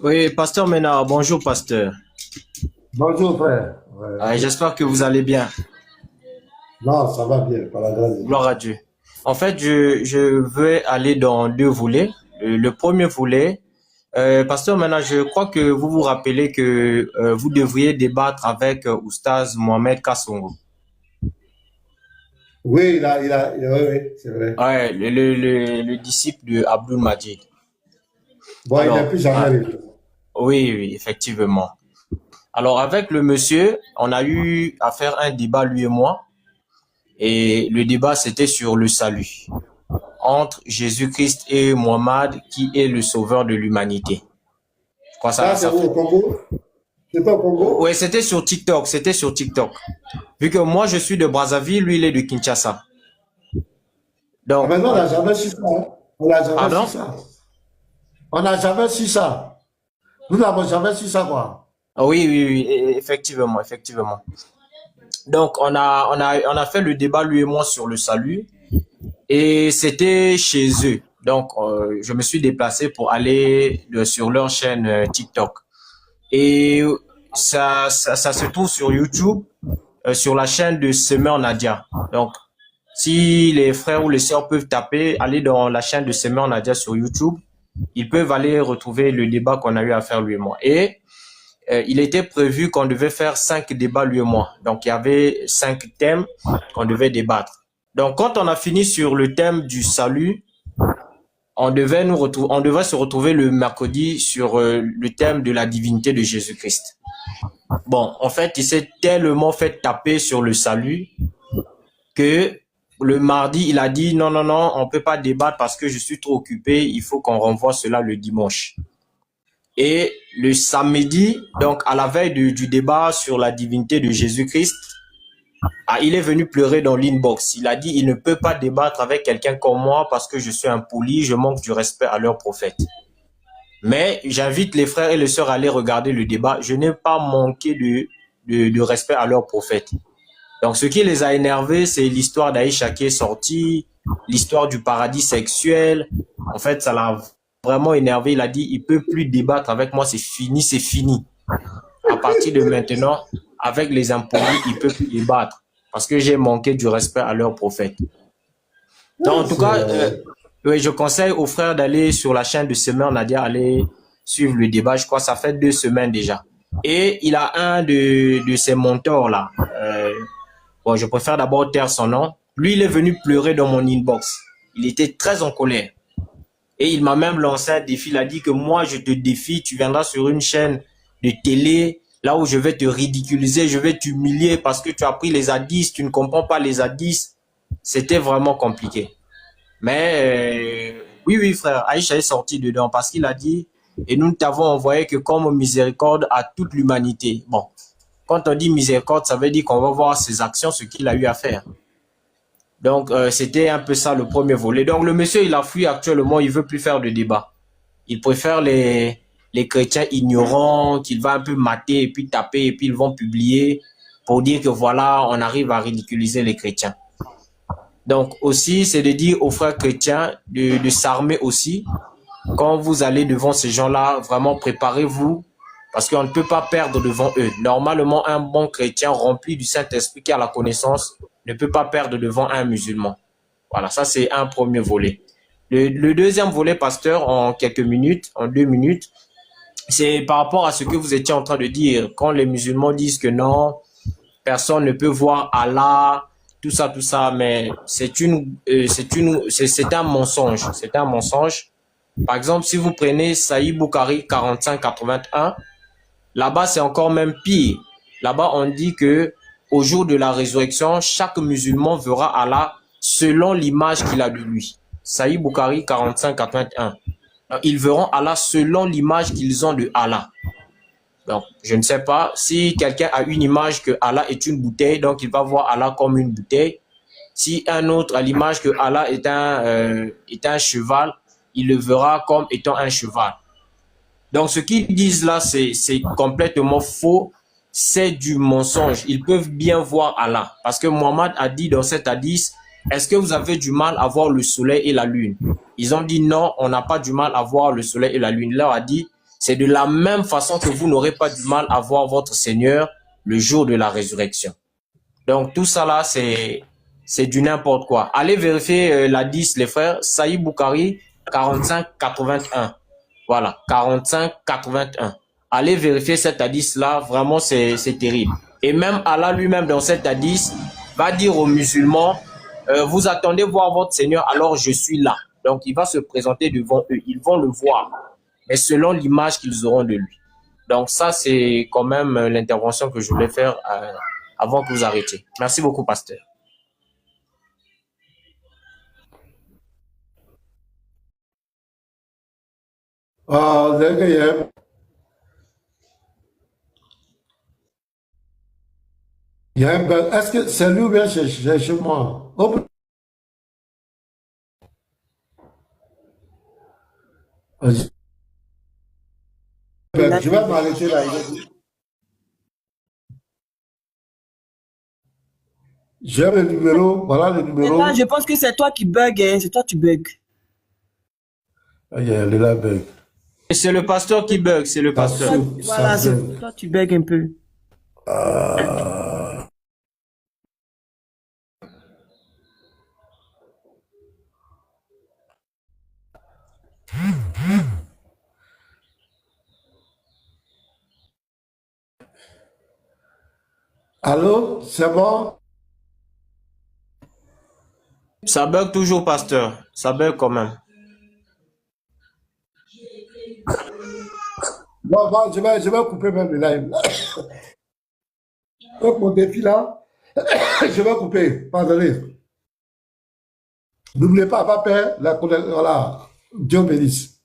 Oui, pasteur Ménard, bonjour pasteur. Bonjour frère. Ouais. J'espère que vous allez bien. Non, ça va bien, par la grâce de Dieu. Gloire à Dieu. En fait, je veux aller dans deux volets. Le premier volet, pasteur Ménard, je crois que vous vous rappelez que vous devriez débattre avec Oustaz Mohamed Kassongo. Oui, oui, c'est vrai. Ouais, le disciple de Abdul Majid. Bon, alors, il n'a plus jamais arrivé. Oui, effectivement. Alors, avec le monsieur, on a eu à faire un débat, lui et moi. Et le débat, c'était sur le salut entre Jésus-Christ et Mohammed, qui est le sauveur de l'humanité. Ça c'est au Congo? C'était au Congo? Oui, c'était sur TikTok. Vu que moi, je suis de Brazzaville, lui, il est de Kinshasa. Donc, maintenant, on n'a jamais su ça. Hein? On n'a jamais su ça. Nous n'avons jamais su ça, quoi. Oui, effectivement. Donc, on a fait le débat, lui et moi, sur le salut. Et c'était chez eux. Donc, je me suis déplacé pour aller sur leur chaîne TikTok. Et ça se trouve sur YouTube, sur la chaîne de Semeur Nadia. Donc, si les frères ou les sœurs peuvent taper, aller dans la chaîne de Semeur Nadia sur YouTube, ils peuvent aller retrouver le débat qu'on a eu à faire lui et moi. Et il était prévu qu'on devait faire 5 débats lui et moi. Donc il y avait 5 thèmes qu'on devait débattre. Donc quand on a fini sur le thème du salut, on devait se retrouver le mercredi sur le thème de la divinité de Jésus-Christ. Bon, en fait, il s'est tellement fait taper sur le salut que le mardi, il a dit non, on peut pas débattre parce que je suis trop occupé, il faut qu'on renvoie cela le dimanche. Et le samedi, donc à la veille du débat sur la divinité de Jésus-Christ, il est venu pleurer dans l'inbox. Il a dit il ne peut pas débattre avec quelqu'un comme moi parce que je suis impoli, je manque du respect à leur prophète. Mais j'invite les frères et les sœurs à aller regarder le débat. Je n'ai pas manqué de respect à leur prophète. Donc ce qui les a énervés, c'est l'histoire d'Aïcha qui est sortie, l'histoire du paradis sexuel. En fait, ça l'a vraiment énervé. Il a dit il peut plus débattre avec moi, c'est fini, c'est fini. À partir de maintenant, avec les impolis, il peut plus débattre parce que j'ai manqué du respect à leur prophète. Donc, en tout cas, oui, je conseille aux frères d'aller sur la chaîne de Semer Nadia, aller suivre le débat. Je crois que ça fait 2 semaines déjà. Et il a un de ses mentors là. Bon, je préfère d'abord taire son nom. Lui, il est venu pleurer dans mon inbox. Il était très en colère. Et il m'a même lancé un défi. Il a dit que moi, je te défie. Tu viendras sur une chaîne de télé, là où je vais te ridiculiser, je vais t'humilier parce que tu as pris les hadiths, tu ne comprends pas les hadiths. C'était vraiment compliqué. Mais oui, frère, Aïcha est sorti dedans parce qu'il a dit, et nous ne t'avons envoyé que comme miséricorde à toute l'humanité. Bon, quand on dit miséricorde, ça veut dire qu'on va voir ses actions, ce qu'il a eu à faire. Donc, c'était un peu ça le premier volet. Donc, le monsieur, il a fui actuellement, il veut plus faire de débat. Il préfère les chrétiens ignorants, qu'il va un peu mater et puis taper et puis ils vont publier pour dire que voilà, on arrive à ridiculiser les chrétiens. Donc, aussi, c'est de dire aux frères chrétiens de s'armer aussi. Quand vous allez devant ces gens-là, vraiment préparez-vous parce qu'on ne peut pas perdre devant eux. Normalement, un bon chrétien rempli du Saint-Esprit qui a la connaissance ne peut pas perdre devant un musulman. Voilà, ça c'est un premier volet. Le deuxième volet, pasteur, en quelques minutes, en 2 minutes, c'est par rapport à ce que vous étiez en train de dire. Quand les musulmans disent que non, personne ne peut voir Allah, tout ça, mais c'est un mensonge. C'est un mensonge. Par exemple, si vous prenez Sahih Bukhari 45-81, là-bas, c'est encore même pire. Là-bas, on dit que au jour de la résurrection, chaque musulman verra Allah selon l'image qu'il a de lui. Sahih Bukhari 45-81. Ils verront Allah selon l'image qu'ils ont de Allah. Donc, je ne sais pas si quelqu'un a une image que Allah est une bouteille, donc il va voir Allah comme une bouteille. Si un autre a l'image que Allah est un cheval, il le verra comme étant un cheval. Donc, ce qu'ils disent là, c'est complètement faux. C'est du mensonge. Ils peuvent bien voir Allah. Parce que Mohammed a dit dans cet hadith, est-ce que vous avez du mal à voir le soleil et la lune? Ils ont dit non, on n'a pas du mal à voir le soleil et la lune. Il leur a dit, c'est de la même façon que vous n'aurez pas du mal à voir votre Seigneur le jour de la résurrection. Donc, tout ça là, c'est du n'importe quoi. Allez vérifier l'hadith, les frères. Sahih Bukhari 45-81. Voilà, 45-81. Allez vérifier cet hadith-là, vraiment c'est terrible. Et même Allah lui-même dans cet hadith va dire aux musulmans, vous attendez voir votre Seigneur, alors je suis là. Donc il va se présenter devant eux, ils vont le voir, mais selon l'image qu'ils auront de lui. Donc ça c'est quand même l'intervention que je voulais faire avant que vous arrêtiez. Merci beaucoup, pasteur. Il y a un bug. Est-ce que c'est lui ou bien chez moi? Hop. Je vais m'arrêter là. J'ai le numéro, voilà le numéro. Maintenant, je pense que c'est toi qui bug, hein. C'est toi qui bug. Il y a le bug. C'est le pasteur qui bug, c'est le pasteur. Voilà, c'est toi tu bug un peu. Allô, c'est bon? Ça bug toujours, pasteur. Ça bug quand même. Bon, bon, je vais couper même le live. Donc, mon défi là, je vais couper. Pardonnez. N'oubliez pas, père, voilà. Dieu bénisse.